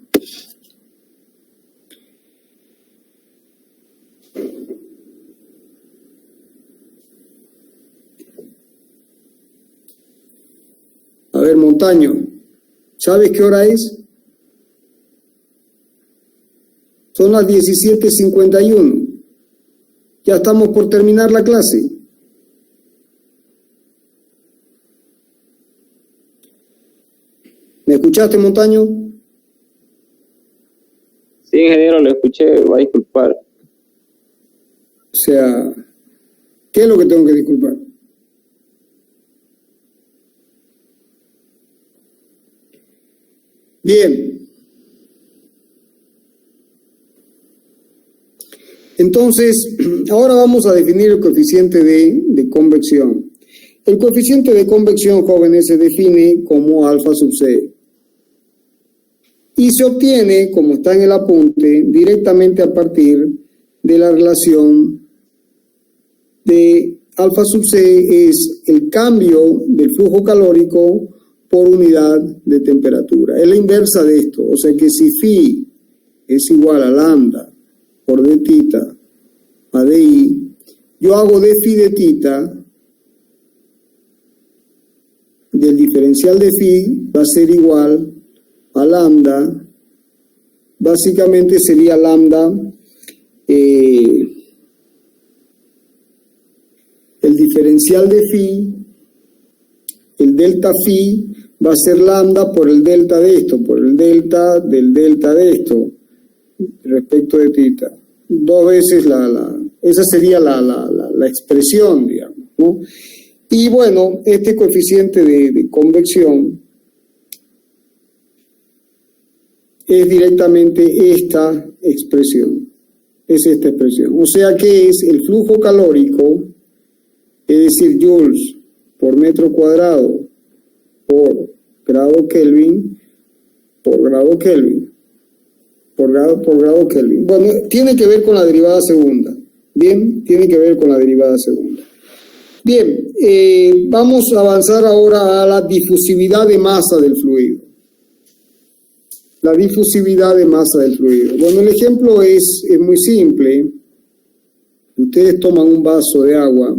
A ver, Montaño, ¿sabes qué hora es? Son las 17:51. Ya estamos por terminar la clase. ¿Me escuchaste, Montaño? Sí, ingeniero, lo escuché, va a disculpar. O sea, ¿qué es lo que tengo que disculpar? Bien. Entonces, ahora vamos a definir el coeficiente de convección. El coeficiente de convección, jóvenes, se define como alfa sub c. Y se obtiene, como está en el apunte, directamente a partir de la relación de alfa sub c es el cambio del flujo calórico por unidad de temperatura. Es la inversa de esto, o sea que si phi es igual a lambda por d tita a di, yo hago d phi de tita del diferencial de phi va a ser igual a lambda, básicamente sería lambda, el diferencial de phi, el delta phi va a ser lambda por el delta de esto, por el delta del delta de esto, respecto de tita. Dos veces esa sería la expresión, digamos, ¿no? Y bueno, este coeficiente de convección es directamente esta expresión. Es esta expresión. O sea que es el flujo calórico, es decir, joules por metro cuadrado por grado Kelvin por grado Kelvin por grado Kelvin. Bueno, tiene que ver con la derivada segunda. Bien, tiene que ver con la derivada segunda. Bien, vamos a avanzar ahora a la difusividad de masa del fluido. La difusividad de masa del fluido. Bueno, el ejemplo es muy simple. Ustedes toman un vaso de agua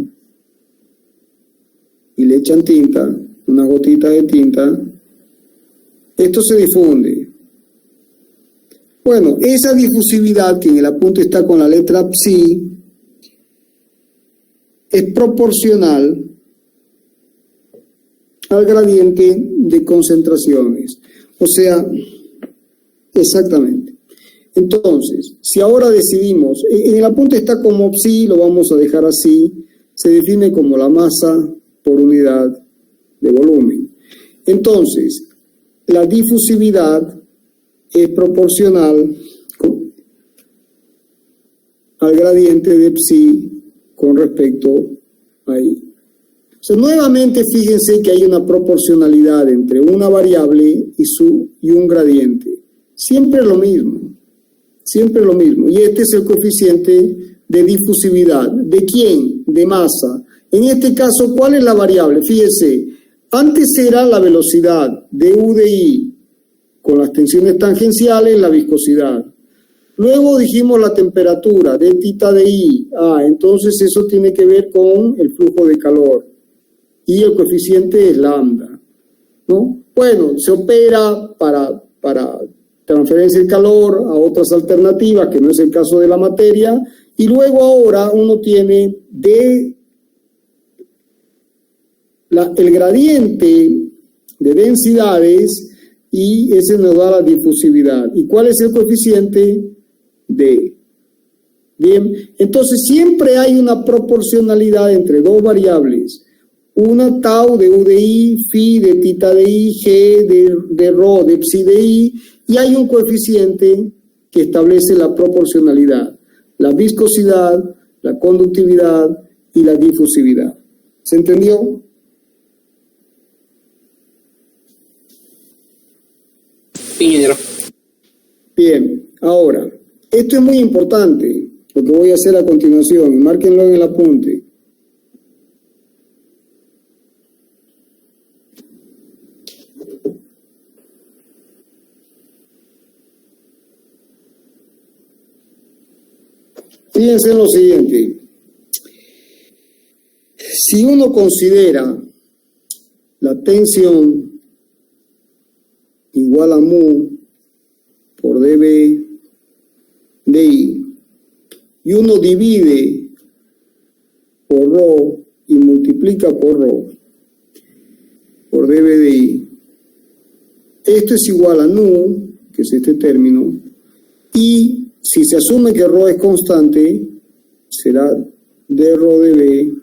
y le echan tinta, unas gotitas de tinta. Esto se difunde. Bueno, esa difusividad, que en el apunte está con la letra psi, es proporcional al gradiente de concentraciones. O sea, exactamente. Entonces, si ahora decidimos, en el apunte está como psi, lo vamos a dejar así, se define como la masa por unidad de volumen. Entonces, la difusividad es proporcional al gradiente de psi con respecto a I. O sea, nuevamente fíjense que hay una proporcionalidad entre una variable y un gradiente. Siempre lo mismo. Siempre lo mismo. Y este es el coeficiente de difusividad. ¿De quién? De masa. En este caso, ¿cuál es la variable? Fíjense, antes era la velocidad de U de I con las tensiones tangenciales, la viscosidad. Luego dijimos la temperatura de tita de I. Entonces eso tiene que ver con el flujo de calor. Y el coeficiente es lambda, ¿no? Bueno, se opera para transferencia del calor a otras alternativas, que no es el caso de la materia. Y luego ahora uno tiene el gradiente de densidades y ese nos da la difusividad. ¿Y cuál es el coeficiente? D. Bien, entonces siempre hay una proporcionalidad entre dos variables. Una tau de U de I, phi de tita de I, G de rho de psi de I, y hay un coeficiente que establece la proporcionalidad. La viscosidad la conductividad y la difusividad. ¿Se entendió? Sí, ingeniero. Bien, ahora, esto es muy importante, lo que voy a hacer a continuación, márquenlo en el apunte. Fíjense en lo siguiente, si uno considera la tensión igual a mu por dB de I, y uno divide por ρ y multiplica por ρ por dB de I, esto es igual a nu, que es este término, y si se asume que ρ es constante, será dρ dB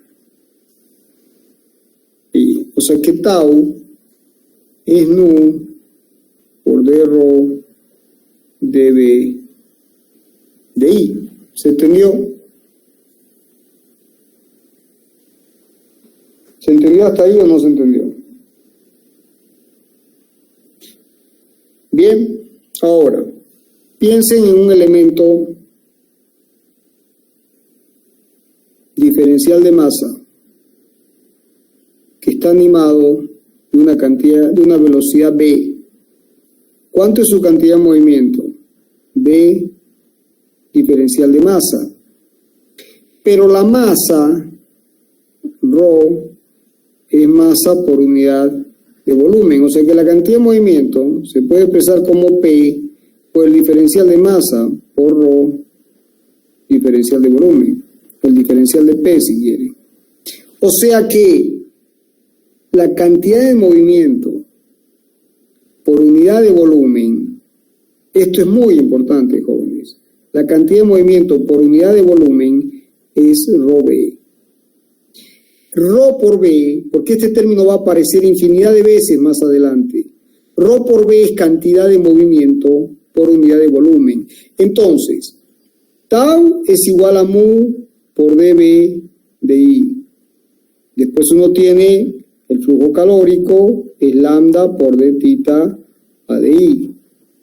I. O sea que tau es nu por dρ dB de I. ¿Se entendió? ¿Se entendió hasta ahí o no se entendió? Bien, ahora piensen en un elemento diferencial de masa que está animado de una cantidad, de una velocidad v. ¿Cuánto es su cantidad de movimiento? V diferencial de masa. Pero la masa, ρ, es masa por unidad de volumen. O sea que la cantidad de movimiento se puede expresar como P por el diferencial de masa por ρ diferencial de volumen. El diferencial de P si quiere. O sea que la cantidad de movimiento por unidad de volumen, esto es muy importante, jóvenes, la cantidad de movimiento por unidad de volumen es ρv. Ρ por V, porque este término va a aparecer infinidad de veces más adelante. Ρ por V es cantidad de movimiento por unidad de volumen. Entonces, tau es igual a mu por dB de I. Después uno tiene el flujo calórico, es lambda por d tita a de I.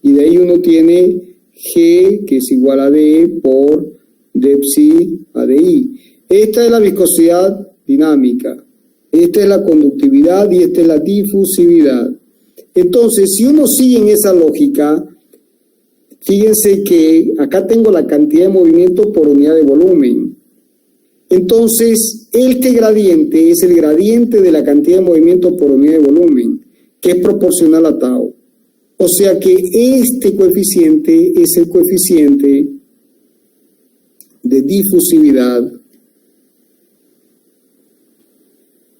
Y de ahí uno tiene G, que es igual a D por d psi a de I. Esta es la viscosidad dinámica. Esta es la conductividad y esta es la difusividad. Entonces, si uno sigue en esa lógica, fíjense que acá tengo la cantidad de movimiento por unidad de volumen. Entonces, este gradiente es el gradiente de la cantidad de movimiento por unidad de volumen, que es proporcional a tau. O sea que este coeficiente es el coeficiente de difusividad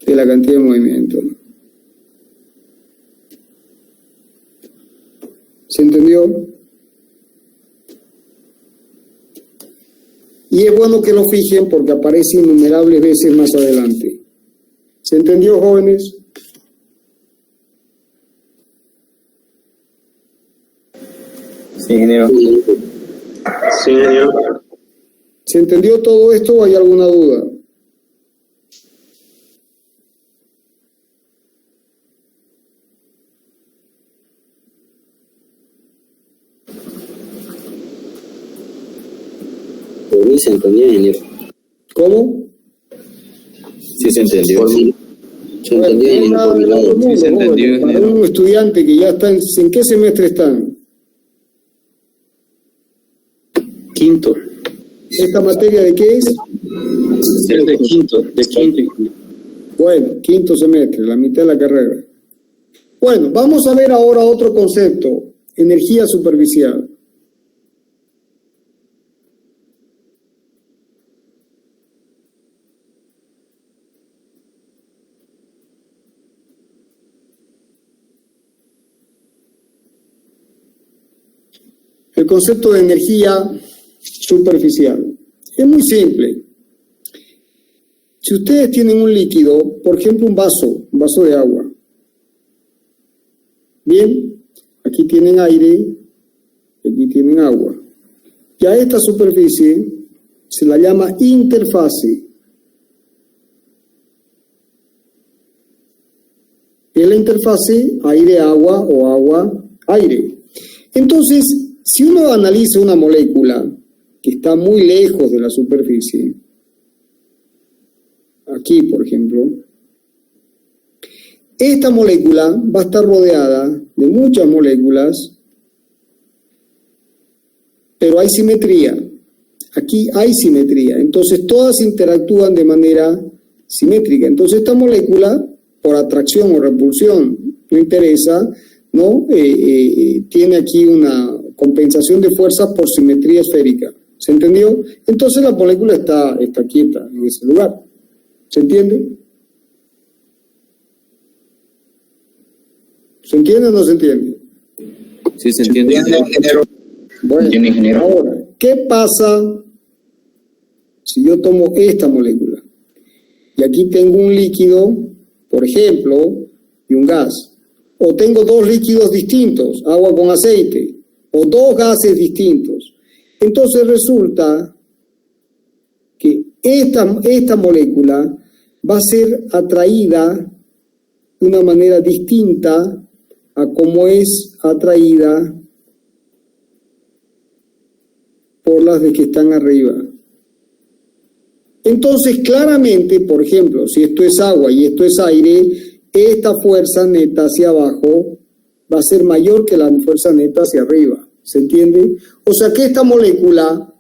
de la cantidad de movimiento. ¿Se entendió? Y es bueno que lo fijen porque aparece innumerables veces más adelante. ¿Se entendió, jóvenes? Sí, ingeniero. Sí, ingeniero. ¿Se entendió todo esto o hay alguna duda? Por mí se entendió, ingeniero. ¿Cómo? Sí se entendió. Por mí. Se entendió, ingeniero, por mi lado. Sí se entendió, Para ingeniero. un estudiante que ya está ¿en qué semestre están? Quinto. ¿Esta materia de qué es? Es de quinto. Bueno, quinto semestre, la mitad de la carrera. Bueno, vamos a ver ahora otro concepto, energía superficial. El concepto de energía superficial es muy simple. Si ustedes tienen un líquido, por ejemplo un vaso de agua, bien, aquí tienen aire, aquí tienen agua, y a esta superficie Se la llama interfase. Es la interfase aire-agua o agua-aire. Entonces, si uno analiza una molécula que está muy lejos de la superficie, aquí por ejemplo, esta molécula va a estar rodeada de muchas moléculas, pero hay simetría. Aquí hay simetría, entonces todas interactúan de manera simétrica. Entonces esta molécula, por atracción o repulsión, no interesa, ¿no? Tiene aquí una compensación de fuerzas por simetría esférica. ¿Se entendió? Entonces la molécula está quieta en ese lugar. ¿Se entiende? ¿Se entiende o no se entiende? Sí, se entiende, ingeniero. Bueno, ahora, ¿qué pasa si yo tomo esta molécula? Y aquí tengo un líquido, por ejemplo, y un gas. O tengo dos líquidos distintos, agua con aceite, o dos gases distintos. Entonces resulta que esta molécula va a ser atraída de una manera distinta a como es atraída por las de que están arriba. Entonces, claramente, por ejemplo, si esto es agua y esto es aire, esta fuerza neta hacia abajo va a ser mayor que la fuerza neta hacia arriba. ¿Se entiende? O sea que esta molécula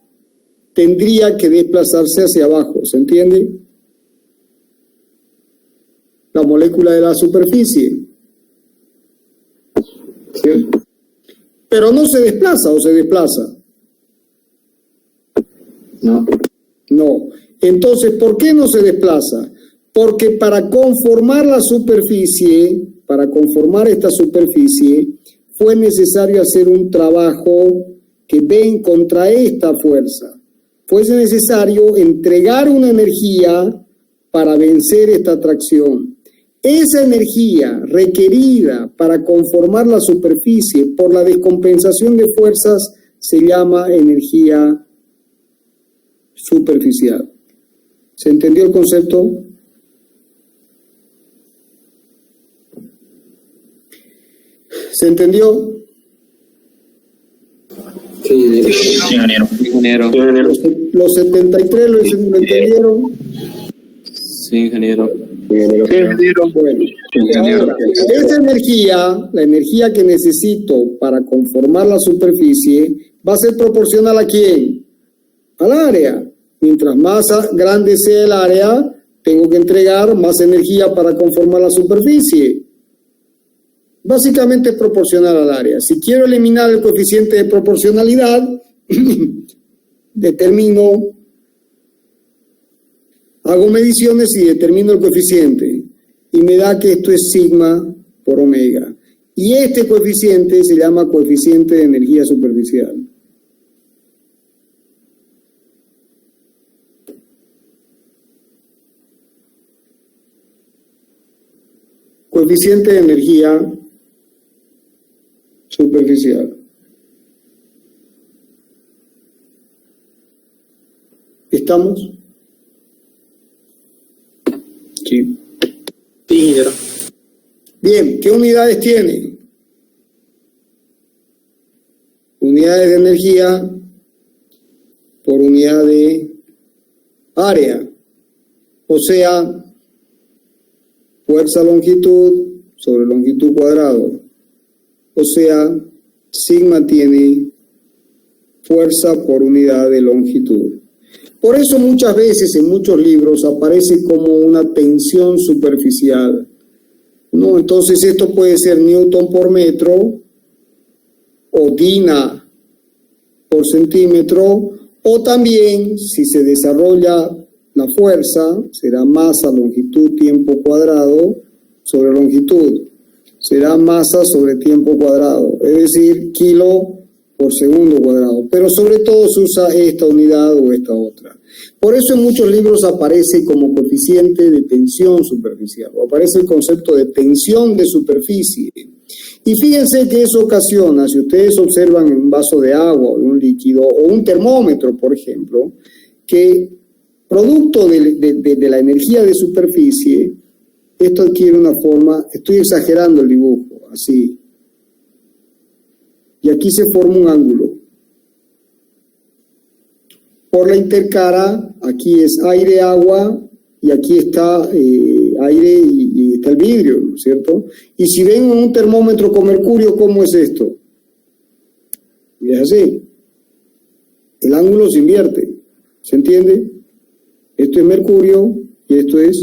tendría que desplazarse hacia abajo. ¿Se entiende? La molécula de la superficie. ¿Sí? Pero no se desplaza o se desplaza. No. Entonces, ¿por qué no se desplaza? Porque para conformar la superficie, para conformar esta superficie, fue necesario hacer un trabajo que ven contra esta fuerza. Fue necesario entregar una energía para vencer esta atracción. Esa energía requerida para conformar la superficie por la descompensación de fuerzas se llama energía superficial. ¿Se entendió el concepto? ¿Se entendió? Sí, ingeniero. Los 73 lo entendieron. Sí, ingeniero. Bueno, ahora, esa energía, la energía que necesito para conformar la superficie, va a ser proporcional ¿a quién? Al área. Mientras más grande sea el área, tengo que entregar más energía para conformar la superficie. Básicamente es proporcional al área. Si quiero eliminar el coeficiente de proporcionalidad, hago mediciones y determino el coeficiente. Y me da que esto es sigma por omega. Y este coeficiente se llama coeficiente de energía superficial. Coeficiente de energía superficial. ¿Estamos? Sí. Bien, ¿qué unidades tiene? Unidades de energía por unidad de área. O sea, fuerza longitud sobre longitud cuadrado. O sea, sigma tiene fuerza por unidad de longitud. Por eso muchas veces en muchos libros aparece como una tensión superficial, ¿no? Entonces esto puede ser Newton por metro o Dina por centímetro, o también si se desarrolla la fuerza será masa longitud tiempo cuadrado sobre longitud. Será masa sobre tiempo cuadrado, es decir, kilo por segundo cuadrado. Pero sobre todo se usa esta unidad o esta otra. Por eso en muchos libros aparece como coeficiente de tensión superficial, o aparece el concepto de tensión de superficie. Y fíjense que eso ocasiona, si ustedes observan en un vaso de agua o de un líquido, o un termómetro, por ejemplo, que producto de la energía de superficie, esto adquiere una forma, estoy exagerando el dibujo, así. Y aquí se forma un ángulo. Por la intercara, aquí es aire, agua, y aquí está aire y está el vidrio, ¿no es cierto? Y si ven un termómetro con mercurio, ¿cómo es esto? Y es así. El ángulo se invierte. ¿Se entiende? Esto es mercurio y esto es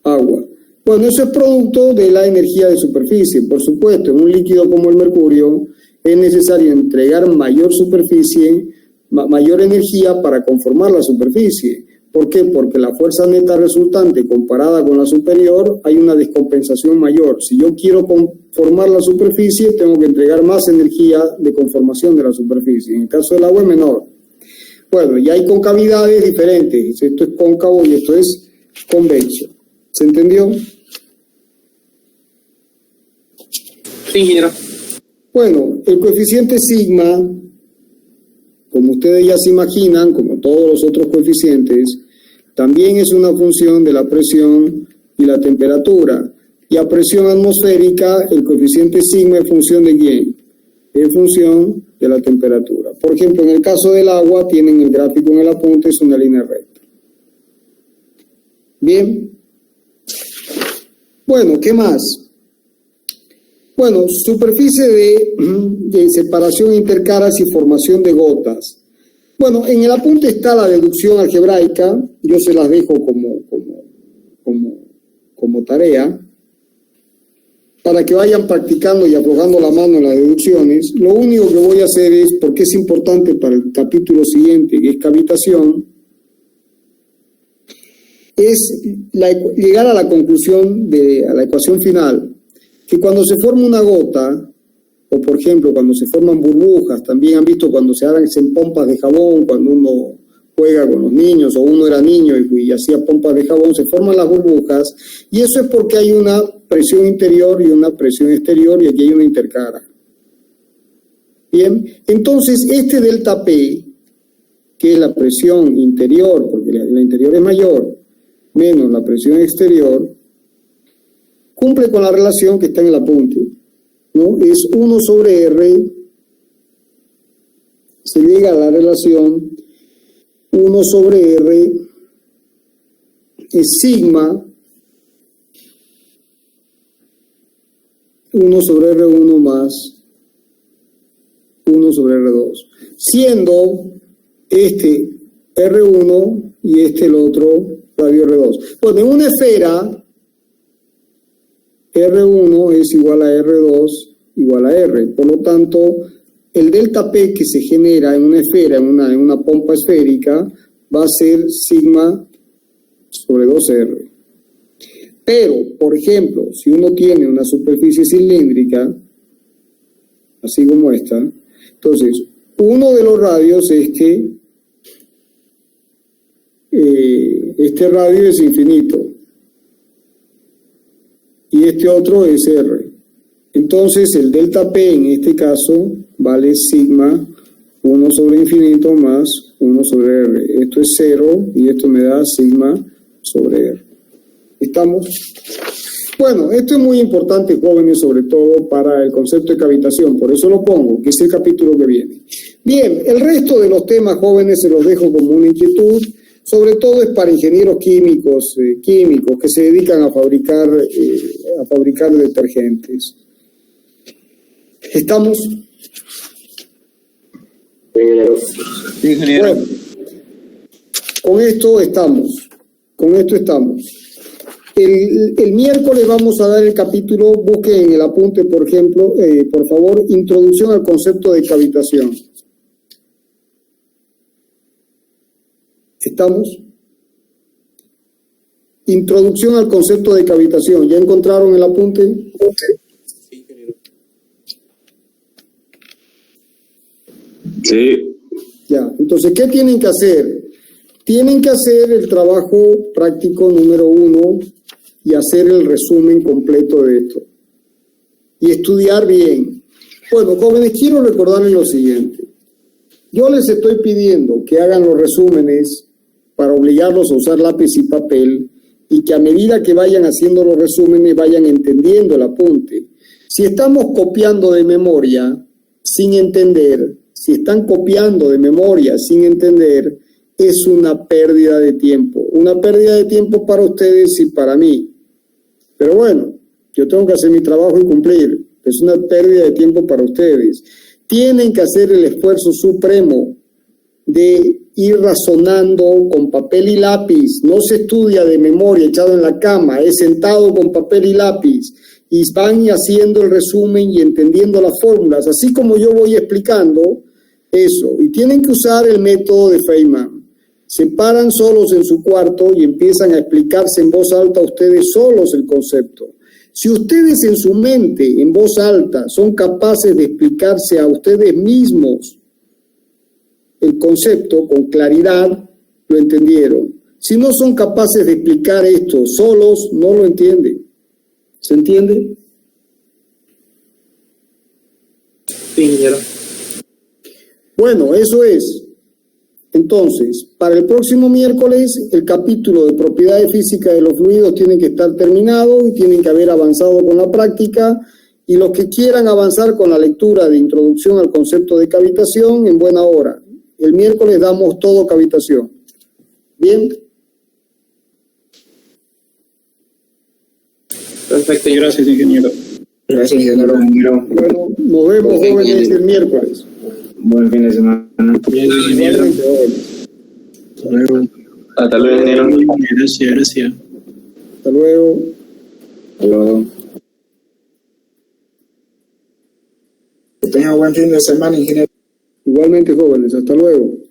agua. Bueno, eso es producto de la energía de superficie. Por supuesto, en un líquido como el mercurio es necesario entregar mayor superficie, mayor energía para conformar la superficie. ¿Por qué? Porque la fuerza neta resultante comparada con la superior hay una descompensación mayor. Si yo quiero conformar la superficie, tengo que entregar más energía de conformación de la superficie. En el caso del agua es menor. Bueno, y hay concavidades diferentes. Esto es cóncavo y esto es convexo. ¿Se entendió? Sí, ingeniero. Bueno, el coeficiente sigma, como ustedes ya se imaginan, como todos los otros coeficientes, también es una función de la presión y la temperatura. Y a presión atmosférica, el coeficiente sigma es función de ¿quién? Es función de la temperatura. Por ejemplo, en el caso del agua, tienen el gráfico en el apunte, es una línea recta. Bien. Bueno, ¿qué más? Bueno, superficie de separación intercaras y formación de gotas. Bueno, en el apunte está la deducción algebraica, yo se las dejo como tarea, para que vayan practicando y aflojando la mano en las deducciones. Lo único que voy a hacer es, porque es importante para el capítulo siguiente, que es cavitación, es llegar a la conclusión, a la ecuación final, que cuando se forma una gota, o por ejemplo cuando se forman burbujas, también han visto cuando se hacen pompas de jabón, cuando uno juega con los niños, o uno era niño y hacía pompas de jabón, se forman las burbujas, y eso es porque hay una presión interior y una presión exterior, y aquí hay una intercara. Bien, entonces este delta P, que es la presión interior, porque la interior es mayor, menos la presión exterior, cumple con la relación que está en el apunte, ¿no? Es 1 sobre R, se llega a la relación 1 sobre R es sigma 1 sobre R1 más 1 sobre R2, siendo este R1 y este el otro radio R2. Bueno, en una esfera R1 es igual a R2 igual a R, por lo tanto el delta P que se genera en una esfera, en una pompa esférica, va a ser sigma sobre 2R. Pero, por ejemplo, si uno tiene una superficie cilíndrica, así como esta, entonces, uno de los radios es que este radio es infinito y este otro es R. Entonces, el delta P en este caso vale sigma 1 sobre infinito más 1 sobre R. Esto es 0 y esto me da sigma sobre R. ¿Estamos? Bueno, esto es muy importante, jóvenes, sobre todo para el concepto de cavitación. Por eso lo pongo, que es el capítulo que viene. Bien, el resto de los temas, jóvenes, se los dejo como una inquietud. Sobre todo es para ingenieros químicos que se dedican a fabricar detergentes. ¿Estamos? Bueno, con esto estamos. El miércoles vamos a dar el capítulo, busquen en el apunte, por ejemplo, por favor, introducción al concepto de cavitación. ¿Estamos? Introducción al concepto de cavitación. ¿Ya encontraron el apunte? Sí. Ya, entonces, ¿qué tienen que hacer? Tienen que hacer el trabajo práctico número 1 y hacer el resumen completo de esto. Y estudiar bien. Bueno, jóvenes, quiero recordarles lo siguiente. Yo les estoy pidiendo que hagan los resúmenes para obligarlos a usar lápiz y papel, y que a medida que vayan haciendo los resúmenes vayan entendiendo el apunte. Si estamos copiando de memoria sin entender, si están copiando de memoria sin entender, es una pérdida de tiempo para ustedes y para mí. Pero bueno, yo tengo que hacer mi trabajo y cumplir. Es una pérdida de tiempo para ustedes. Tienen que hacer el esfuerzo supremo de ir razonando con papel y lápiz. No se estudia de memoria echado en la cama, es sentado con papel y lápiz y van haciendo el resumen y entendiendo las fórmulas, así como yo voy explicando eso. Y tienen que usar el método de Feynman. Se paran solos en su cuarto y empiezan a explicarse en voz alta a ustedes solos el concepto. Si ustedes en su mente, en voz alta, son capaces de explicarse a ustedes mismos el concepto con claridad, lo entendieron. Si no son capaces de explicar esto solos, no lo entienden. ¿Se entiende? Sí, ingeniero. Bueno, eso es. Entonces, para el próximo miércoles, el capítulo de propiedades físicas de los fluidos tiene que estar terminado y tienen que haber avanzado con la práctica. Y los que quieran avanzar con la lectura de introducción al concepto de cavitación, en buena hora. El miércoles damos todo cavitación. ¿Bien? Perfecto, gracias, ingeniero. Gracias, ingeniero. Bueno, nos vemos, jóvenes, el miércoles. Buen fin de semana. Igualmente, jóvenes. Hasta luego, ingeniero. Gracias. Hasta luego. Hasta luego. Que tenga buen fin de semana, ingeniero. Igualmente, jóvenes. Hasta luego.